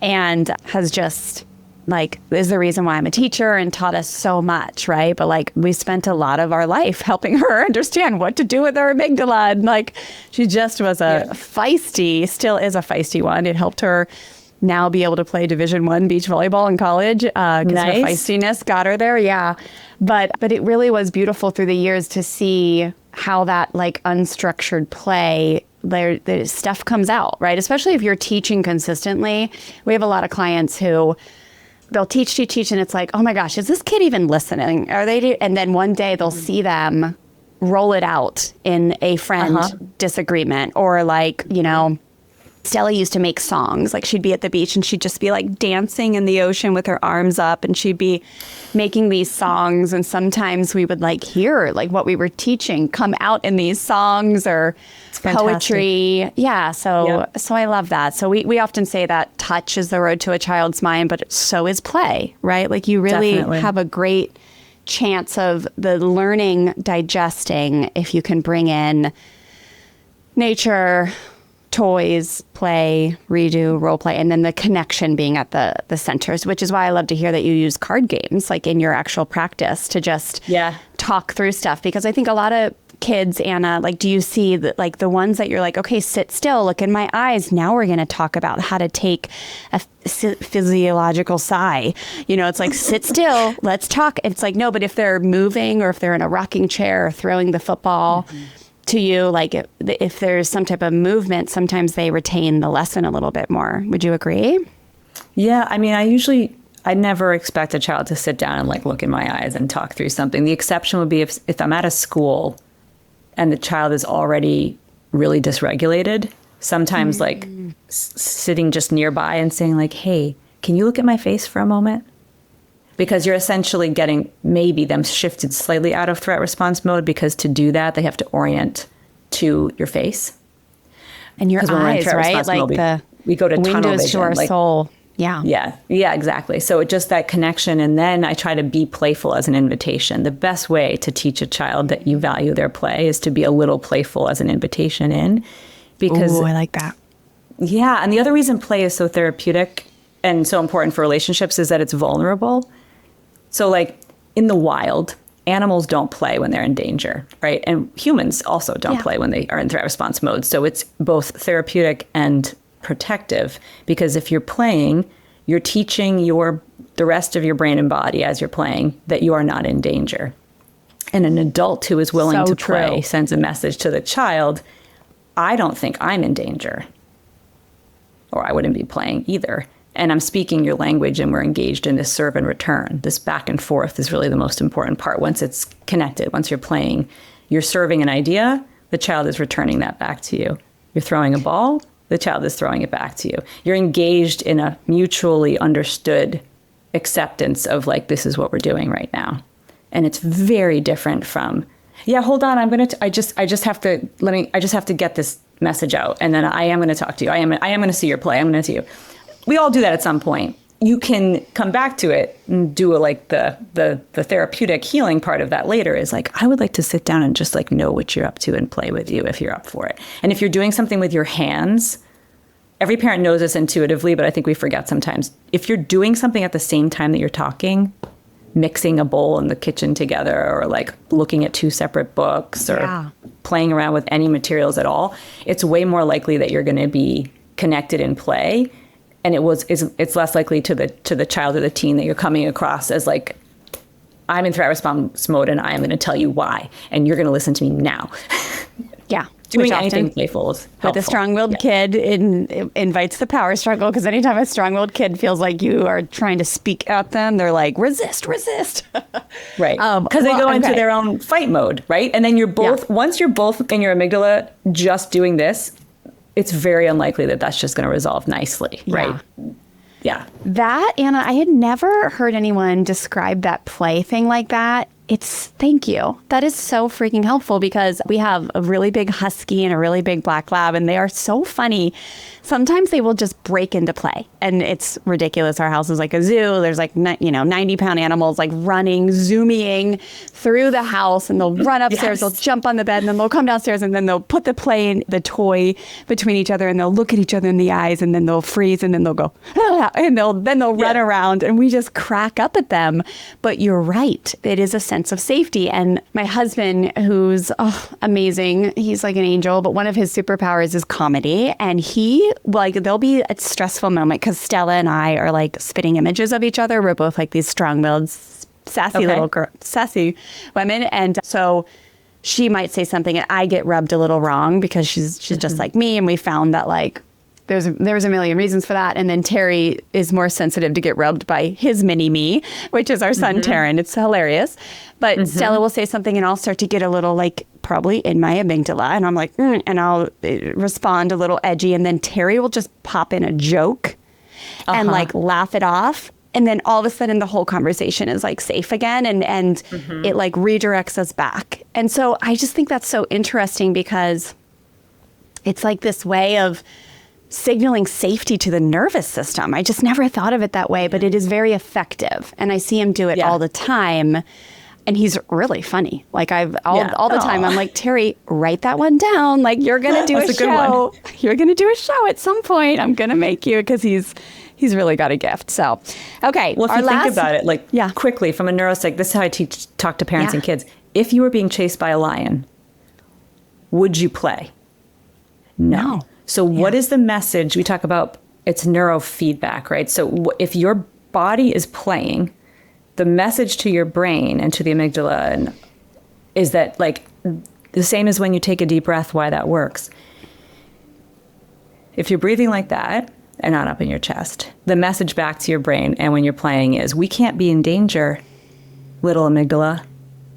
and has just like, is the reason why I'm a teacher and taught us so much, right? But like, we spent a lot of our life helping her understand what to do with her amygdala. And like, she just was still is a feisty one. It helped her now be able to play Division I beach volleyball in college, because her feistiness got her there. Yeah. But it really was beautiful through the years to see how that like unstructured play, the stuff comes out, right? Especially if you're teaching consistently. We have a lot of clients who they'll teach, and it's like, oh my gosh, is this kid even listening? Are they? And then one day they'll see them roll it out in a friend disagreement, or like, you know, Stella used to make songs. Like she'd be at the beach and she'd just be like dancing in the ocean with her arms up, and she'd be making these songs. And sometimes we would like hear like what we were teaching come out in these songs or poetry. Yeah. So I love that. So we often say that touch is the road to a child's mind, but so is play, right? Like you really have a great chance of the learning digesting if you can bring in nature, toys, play, redo, role play, and then the connection being at the centers, which is why I love to hear that you use card games like in your actual practice to just talk through stuff. Because I think a lot of kids, Anna, like, do you see that, like the ones that you're like, okay, sit still, look in my eyes. Now we're going to talk about how to take a physiological sigh. You know, it's like, sit still, let's talk. It's like, no, but if they're moving or if they're in a rocking chair or throwing the football to you, like if there's some type of movement, sometimes they retain the lesson a little bit more. Would you agree? Yeah. I mean, I never expect a child to sit down and like look in my eyes and talk through something. The exception would be if I'm at a school and the child is already really dysregulated, sometimes like sitting just nearby and saying like, hey, can you look at my face for a moment? Because you're essentially getting maybe them shifted slightly out of threat response mode, because to do that, they have to orient to your face. And your eyes, right? Like we go to tunnel windows vision, to our soul. Yeah, exactly. So it just that connection. And then I try to be playful as an invitation. The best way to teach a child that you value their play is to be a little playful as an invitation in. Because I like that. Yeah. And the other reason play is so therapeutic and so important for relationships is that it's vulnerable. So like in the wild, animals don't play when they're in danger, right? And humans also don't play when they are in threat response mode. So it's both therapeutic and protective, because if you're playing, you're teaching the rest of your brain and body as you're playing that you are not in danger. And an adult who is willing to play sends a message to the child, I don't think I'm in danger, or I wouldn't be playing either. And I'm speaking your language and we're engaged in this serve and return. This back and forth is really the most important part. Once it's connected, once you're playing, you're serving an idea, the child is returning that back to you. You're throwing a ball, the child is throwing it back to you. You're engaged in a mutually understood acceptance of like, this is what we're doing right now. And it's very different from, hold on, I just have to get this message out. And then I am going to talk to you. I am going to see your play. I'm going to see you. We all do that at some point. You can come back to it and do the therapeutic healing part of that later is like, I would like to sit down and just like know what you're up to and play with you if you're up for it. And if you're doing something with your hands, every parent knows this intuitively, but I think we forget sometimes. If you're doing something at the same time that you're talking, mixing a bowl in the kitchen together or like looking at two separate books or playing around with any materials at all, it's way more likely that you're going to be connected in play. And it's less likely to the child or the teen that you're coming across as like, I'm in threat response mode and I am going to tell you why, and you're going to listen to me now. Yeah. Doing anything playful is helpful. With a strong-willed kid, it invites the power struggle, because anytime a strong-willed kid feels like you are trying to speak at them, they're like, resist. Right. Because they go into their own fight mode, right? And then you're both, once you're both in your amygdala just doing this, it's very unlikely that that's just going to resolve nicely, right? Yeah. That, Anna, I had never heard anyone describe that play thing like that. Thank you. That is so freaking helpful, because we have a really big husky and a really big black lab, and they are so funny. Sometimes they will just break into play, and it's ridiculous. Our house is like a zoo. There's like, 90-pound animals like running, zooming through the house, and they'll run upstairs, they'll jump on the bed, and then they'll come downstairs, and then they'll put the toy between each other, and they'll look at each other in the eyes, and then they'll freeze, and then they'll go, and they'll run around, and we just crack up at them. But you're right. It is a sense of safety. And my husband, who's amazing, he's like an angel, but one of his superpowers is comedy. And there'll be a stressful moment because Stella and I are like spitting images of each other. We're both like these strong-willed, sassy women. And so she might say something and I get rubbed a little wrong because she's just like me. And we found that like, there was a million reasons for that. And then Terry is more sensitive to get rubbed by his mini-me, which is our son, Taryn. It's hilarious. But Stella will say something and I'll start to get a little like probably in my amygdala. And I'm like, and I'll respond a little edgy. And then Terry will just pop in a joke and like laugh it off. And then all of a sudden the whole conversation is like safe again. And it like redirects us back. And so I just think that's so interesting because it's like this way of signaling safety to the nervous system. I just never thought of it that way, but it is very effective. And I see him do it all the time. And he's really funny. Like all the time, I'm like, Terry, write that one down. Like you're going to do a show. You're going to do a show at some point. I'm going to make you, because he's really got a gift. So, okay. Well, if you think about it, like quickly from a neuropsych, this is how I talk to parents and kids. If you were being chased by a lion, would you play? No. So what is the message? We talk about it's neurofeedback, right? So if your body is playing, the message to your brain and to the amygdala is that, like, the same as when you take a deep breath, why that works. If you're breathing like that and not up in your chest, the message back to your brain and when you're playing is, we can't be in danger, little amygdala,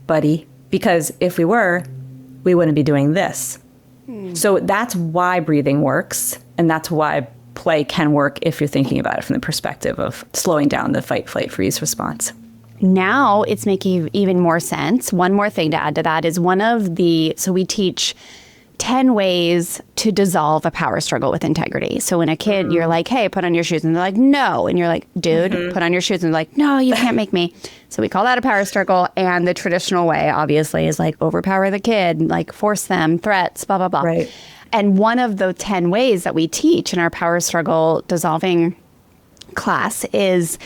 buddy, because if we were, we wouldn't be doing this. So that's why breathing works, and that's why play can work if you're thinking about it from the perspective of slowing down the fight, flight, freeze response. Now it's making even more sense. One more thing to add to that is so we teach 10 ways to dissolve a power struggle with integrity. So when a kid, you're like, hey, put on your shoes. And they're like, no. And you're like, dude, put on your shoes. And they're like, no, you can't make me. So we call that a power struggle. And the traditional way, obviously, is like overpower the kid, like force them, threats, blah, blah, blah. Right. And one of the 10 ways that we teach in our power struggle dissolving class is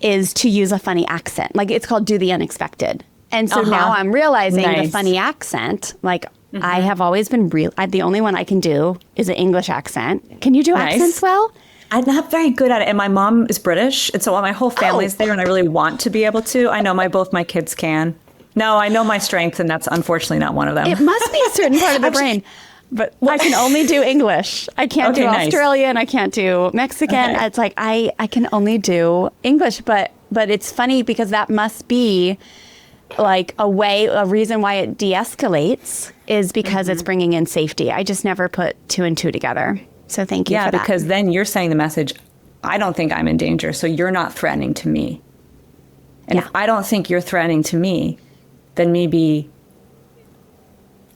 to use a funny accent. Like it's called do the unexpected. And so now I'm realizing the funny accent, like I have always been the only one I can do is an English accent. Can you do accents well? I'm not very good at it. And my mom is British. And so my whole family's there, and I really want to be able to. I know both my kids can. No, I know my strength, and that's unfortunately not one of them. It must be a certain part of the brain. But I can only do English. I can't do Australian. I can't do Mexican. Okay. It's like I can only do English. But it's funny because that must be like a reason why it de-escalates is because it's bringing in safety. I just never put 2 and 2 together. So thank you for that. Yeah, because then you're saying the message, I don't think I'm in danger, so you're not threatening to me. And if I don't think you're threatening to me, then maybe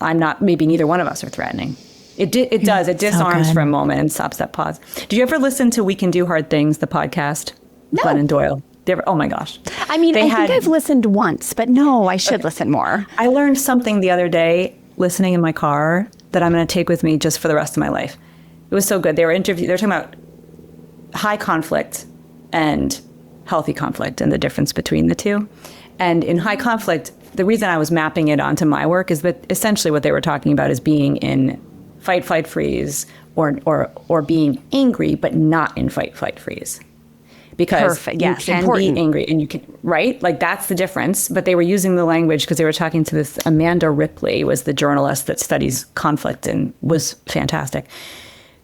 I'm not, maybe neither one of us are threatening. It does. It disarms for a moment and stops that pause. Do you ever listen to We Can Do Hard Things, the podcast? No. Glenn Doyle. Oh my gosh. I mean, I think I've listened once, but no, I should listen more. I learned something the other day listening in my car that I'm going to take with me just for the rest of my life. It was so good. They were talking about high conflict and healthy conflict and the difference between the two. And in high conflict, the reason I was mapping it onto my work is that essentially what they were talking about is being in fight, flight, freeze, or being angry, but not in fight, flight, freeze. Because you can be angry and you can, right? Like that's the difference. But they were using the language because they were talking to this Amanda Ripley, was the journalist that studies conflict and was fantastic.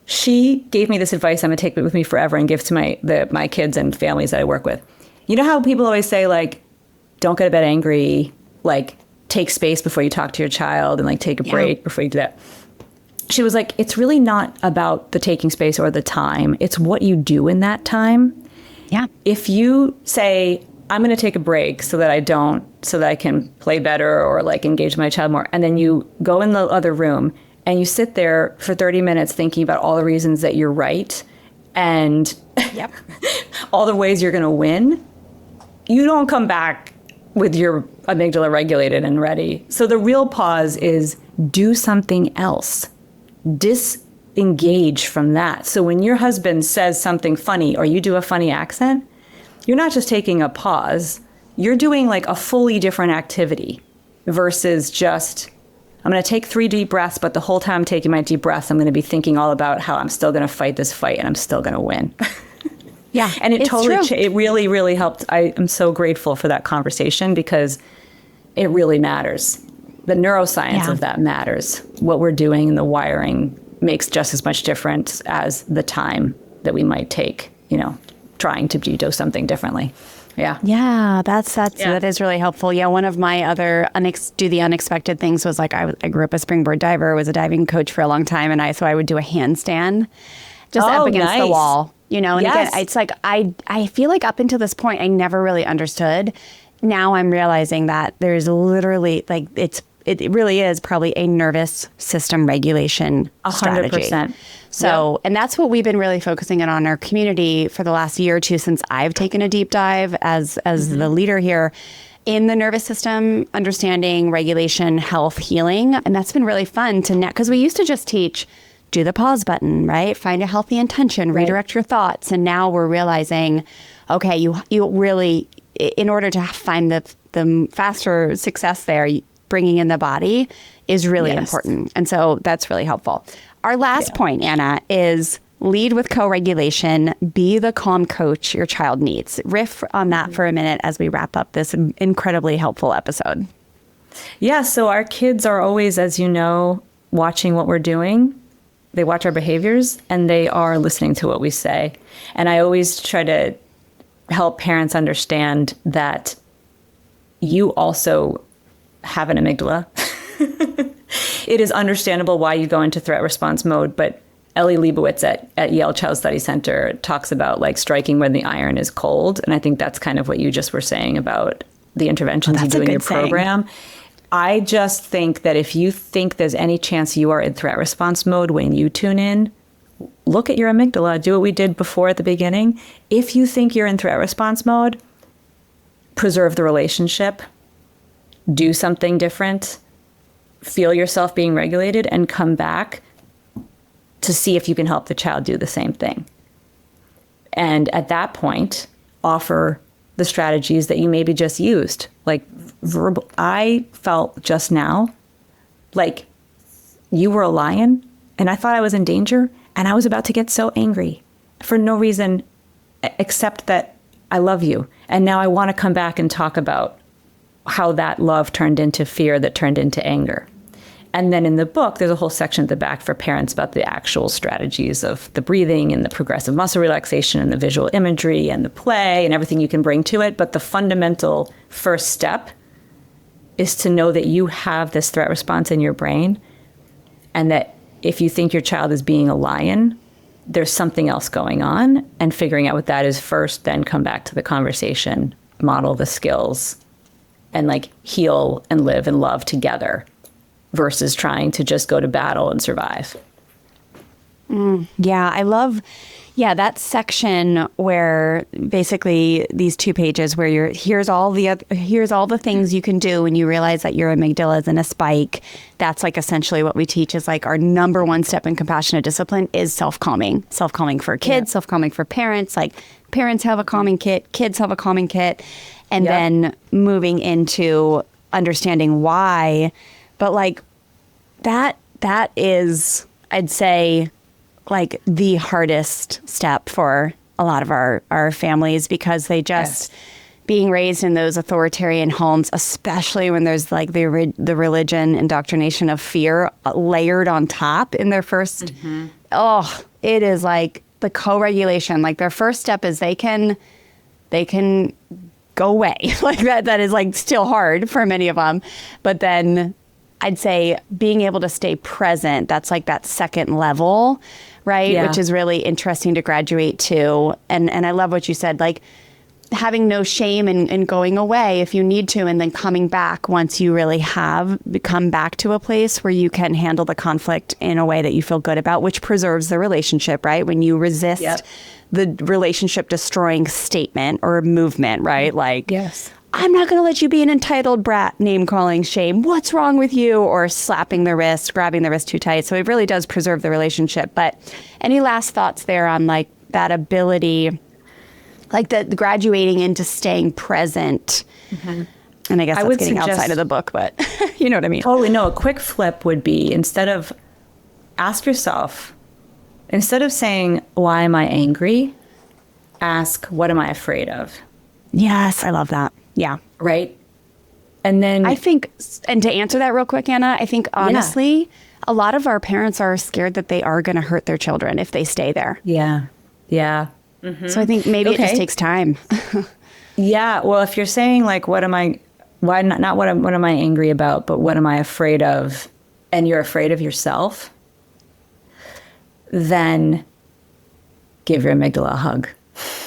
She gave me this advice I'm going to take it with me forever and give to my kids and families that I work with. You know how people always say, like, don't go to bed angry, like take space before you talk to your child and like take a break before you do that. She was like, it's really not about the taking space or the time. It's what you do in that time. Yeah. If you say, I'm going to take a break so that I can play better or like engage my child more. And then you go in the other room and you sit there for 30 minutes thinking about all the reasons that you're right and all the ways you're going to win. You don't come back with your amygdala regulated and ready. So the real pause is do something else. Disengage from that. So when your husband says something funny or you do a funny accent, you're not just taking a pause. You're doing like a fully different activity versus just, I'm going to take 3 deep breaths, but the whole time I'm taking my deep breaths, I'm going to be thinking all about how I'm still going to fight this fight and I'm still going to win. Yeah. And it it really, really helped. I am so grateful for that conversation because it really matters. The neuroscience of that matters. What we're doing and the wiring makes just as much difference as the time that we might take, trying to do something differently. Yeah. Yeah, that is really helpful. Yeah, one of my other do the unexpected things was like I grew up a springboard diver, was a diving coach for a long time, and so I would do a handstand just up against the wall, and again, it's like I feel like up until this point I never really understood. Now I'm realizing that there's literally like it really is probably a nervous system regulation strategy. 100%. So, and that's what we've been really focusing on our community for the last year or two since I've taken a deep dive as the leader here. in the nervous system, understanding regulation, health, healing. And that's been really fun to because we used to just teach, do the pause button, right? Find a healthy intention, redirect your thoughts. And now we're realizing, okay, you really, in order to find the faster success there, bringing in the body is really important. And so that's really helpful. Our last point, Anna, is lead with co-regulation, be the calm coach your child needs. Riff on that for a minute as we wrap up this incredibly helpful episode. Yeah, so our kids are always, as you know, watching what we're doing. They watch our behaviors and they are listening to what we say. And I always try to help parents understand that you also have an amygdala. It is understandable why you go into threat response mode, but Ellie Leibovitz at Yale Child Study Center talks about like striking when the iron is cold. And I think that's kind of what you just were saying about the interventions you do in your program. I just think that if you think there's any chance you are in threat response mode when you tune in, look at your amygdala, do what we did before at the beginning. If you think you're in threat response mode, preserve the relationship, do something different, feel yourself being regulated, and come back to see if you can help the child do the same thing. And at that point, offer the strategies that you maybe just used. Like verbal, I felt just now like you were a lion and I thought I was in danger and I was about to get so angry for no reason except that I love you. And now I want to come back and talk about how that love turned into fear that turned into anger. And then in the book, there's a whole section at the back for parents about the actual strategies of the breathing and the progressive muscle relaxation and the visual imagery and the play and everything you can bring to it. But the fundamental first step is to know that you have this threat response in your brain and that if you think your child is being a lion, there's something else going on, and figuring out what that is first, then come back to the conversation, model the skills, and like heal and live and love together versus trying to just go to battle and survive. Yeah, I love, that section where basically these 2 pages where here's all the things you can do when you realize that your amygdala is in a spike. That's like essentially what we teach is like our number one step in compassionate discipline is self-calming. Self-calming for kids, self-calming for parents. Like parents have a calming kit, kids have a calming kit, and then moving into understanding why. But like that is, I'd say, like the hardest step for a lot of our families because they just being raised in those authoritarian homes, especially when there's like the religion indoctrination of fear layered on top in their first, it is like the co-regulation. Like their first step is they can go away. Like that is like still hard for many of them. But then I'd say being able to stay present, that's like that second level, right? Yeah. Which is really interesting to graduate to. And I love what you said, like having no shame in going away if you need to, and then coming back once you really have come back to a place where you can handle the conflict in a way that you feel good about, which preserves the relationship, right? When you resist the relationship destroying statement or movement, right? Like, I'm not going to let you be an entitled brat, name calling, shame. What's wrong with you? Or slapping the wrist, grabbing the wrist too tight. So it really does preserve the relationship. But any last thoughts there on like that ability, like the graduating into staying present? Mm-hmm. And I guess that's getting outside of the book, but you know what I mean. Totally. No, a quick flip would be ask yourself, instead of saying, why am I angry? Ask, what am I afraid of? Yes, I love that. Yeah. Right. And then I think, and to answer that real quick, Anna, I think honestly, a lot of our parents are scared that they are going to hurt their children if they stay there. Yeah. Yeah. Mm-hmm. So I think maybe it just takes time. Yeah. Well, if you're saying like, what am I angry about, but what am I afraid of? And you're afraid of yourself, then give your amygdala a hug.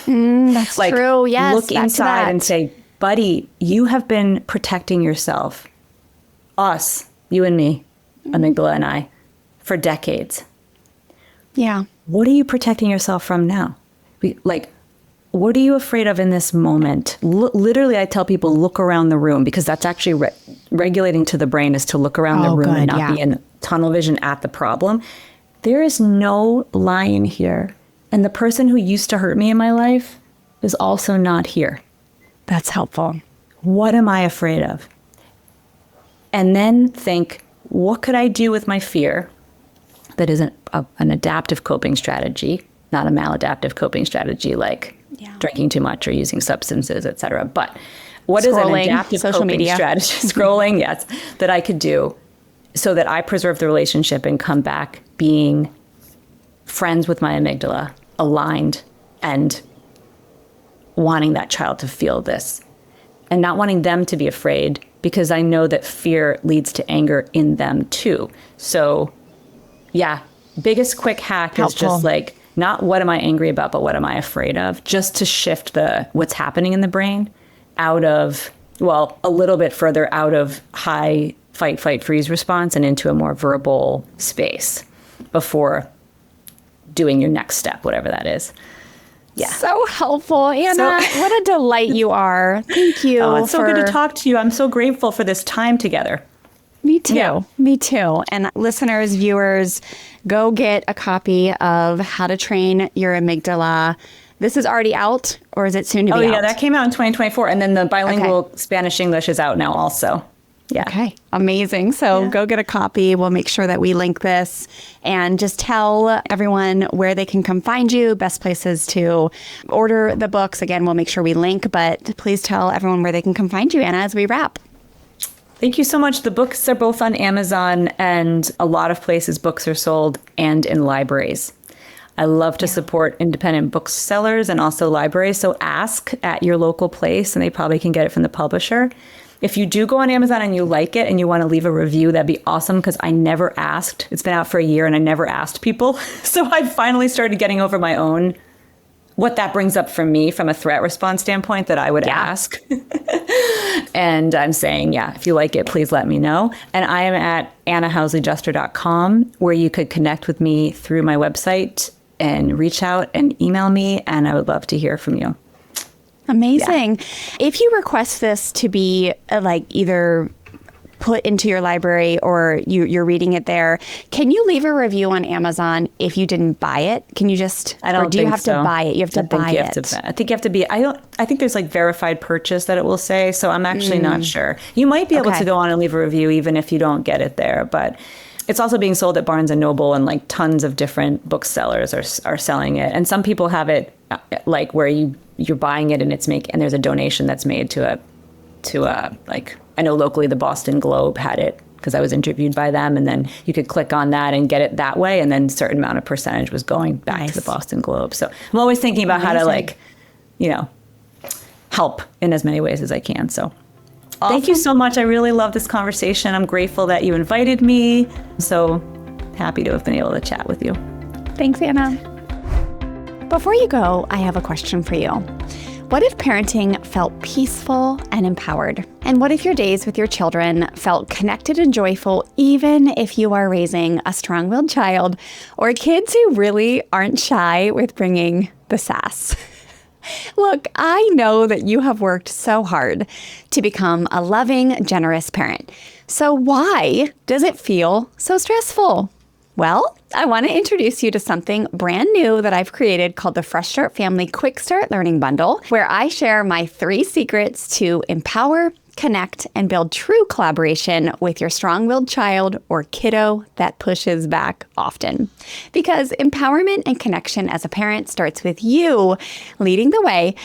That's like, true. Yes. Look inside and say, buddy, you have been protecting yourself, us, you and me, amygdala and I, for decades. Yeah. What are you protecting yourself from now? what are you afraid of in this moment? Literally, I tell people, look around the room, because that's actually regulating to the brain, is to look around the room and not be in tunnel vision at the problem. There is no lion here. And the person who used to hurt me in my life is also not here. That's helpful. What am I afraid of? And then think, what could I do with my fear that isn't an adaptive coping strategy, not a maladaptive coping strategy like drinking too much or using substances, et cetera. But what is an adaptive coping strategy? Scrolling, yes, that I could do so that I preserve the relationship and come back being friends with my amygdala, aligned, and wanting that child to feel this and not wanting them to be afraid, because I know that fear leads to anger in them too. So yeah, biggest quick hack is just like, not what am I angry about, but what am I afraid of? Just to shift what's happening in the brain out of, a little bit further out of high fight, flight, freeze response and into a more verbal space before doing your next step, whatever that is. Yeah. So helpful, Anna. What a delight you are. Thank you. Oh, it's so good to talk to you. I'm so grateful for this time together. Me too. Yeah. Me too. And listeners, viewers, go get a copy of How to Train Your Amygdala. This is already out, or is it soon to be out? Oh, yeah, that came out in 2024. And then the bilingual Spanish-English is out now also. Yeah. Okay. Amazing. So go get a copy. We'll make sure that we link this, and just tell everyone where they can come find you, best places to order the books. Again, we'll make sure we link, but please tell everyone where they can come find you, Anna, as we wrap. Thank you so much. The books are both on Amazon and a lot of places books are sold, and in libraries. I love to support independent booksellers and also libraries. So ask at your local place and they probably can get it from the publisher. If you do go on Amazon and you like it and you want to leave a review, that'd be awesome, because I never asked. It's been out for a year and I never asked people. So I finally started getting over my own, what that brings up for me from a threat response standpoint that I would ask. And I'm saying, if you like it, please let me know. And I am at annahousleyjuster.com, where you could connect with me through my website and reach out and email me. And I would love to hear from you. Amazing. Yeah. If you request this to be either put into your library or you're reading it there, can you leave a review on Amazon if you didn't buy it? Can you just, I don't or do you have to buy it? You have to buy it. I think you have to be, I think there's verified purchase that it will say. So I'm actually not sure. You might be able to go on and leave a review even if you don't get it there, but it's also being sold at Barnes & Noble, and tons of different booksellers are selling it. And some people have it where you're buying it and and there's a donation that's made to I know locally the Boston Globe had it because I was interviewed by them, and then you could click on that and get it that way, and then a certain amount of percentage was going back to the Boston Globe. So I'm always thinking about how to help in as many ways as I can. So thank you so much. I really love this conversation. I'm grateful that you invited me. So happy to have been able to chat with you. Thanks, Anna. Before you go, I have a question for you. What if parenting felt peaceful and empowered? And what if your days with your children felt connected and joyful, even if you are raising a strong-willed child or kids who really aren't shy with bringing the sass? Look, I know that you have worked so hard to become a loving, generous parent. So why does it feel so stressful? Well, I want to introduce you to something brand new that I've created called the Fresh Start Family Quick Start Learning Bundle, where I share my 3 secrets to empower, connect, and build true collaboration with your strong-willed child or kiddo that pushes back often. Because empowerment and connection as a parent starts with you leading the way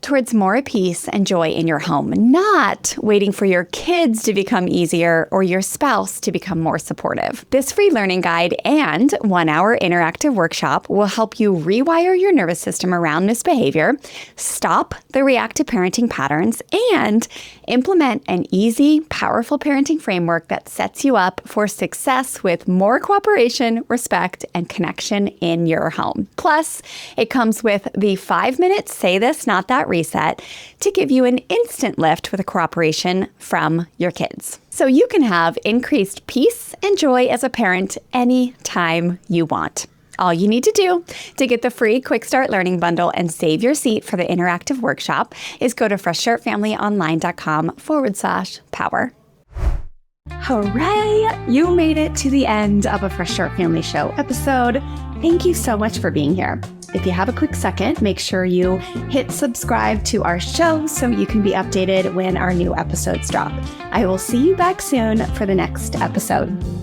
towards more peace and joy in your home, not waiting for your kids to become easier or your spouse to become more supportive. This free learning guide and 1-hour interactive workshop will help you rewire your nervous system around misbehavior, stop the reactive parenting patterns, and implement an easy, powerful parenting framework that sets you up for success with more cooperation, respect, and connection in your home. Plus, it comes with the 5-minute Say This, Not That reset to give you an instant lift with cooperation from your kids. So you can have increased peace and joy as a parent anytime you want. All you need to do to get the free Quick Start Learning Bundle and save your seat for the interactive workshop is go to freshstartfamilyonline.com/power. Hooray! You made it to the end of a Fresh Start Family Show episode. Thank you so much for being here. If you have a quick second, make sure you hit subscribe to our show so you can be updated when our new episodes drop. I will see you back soon for the next episode.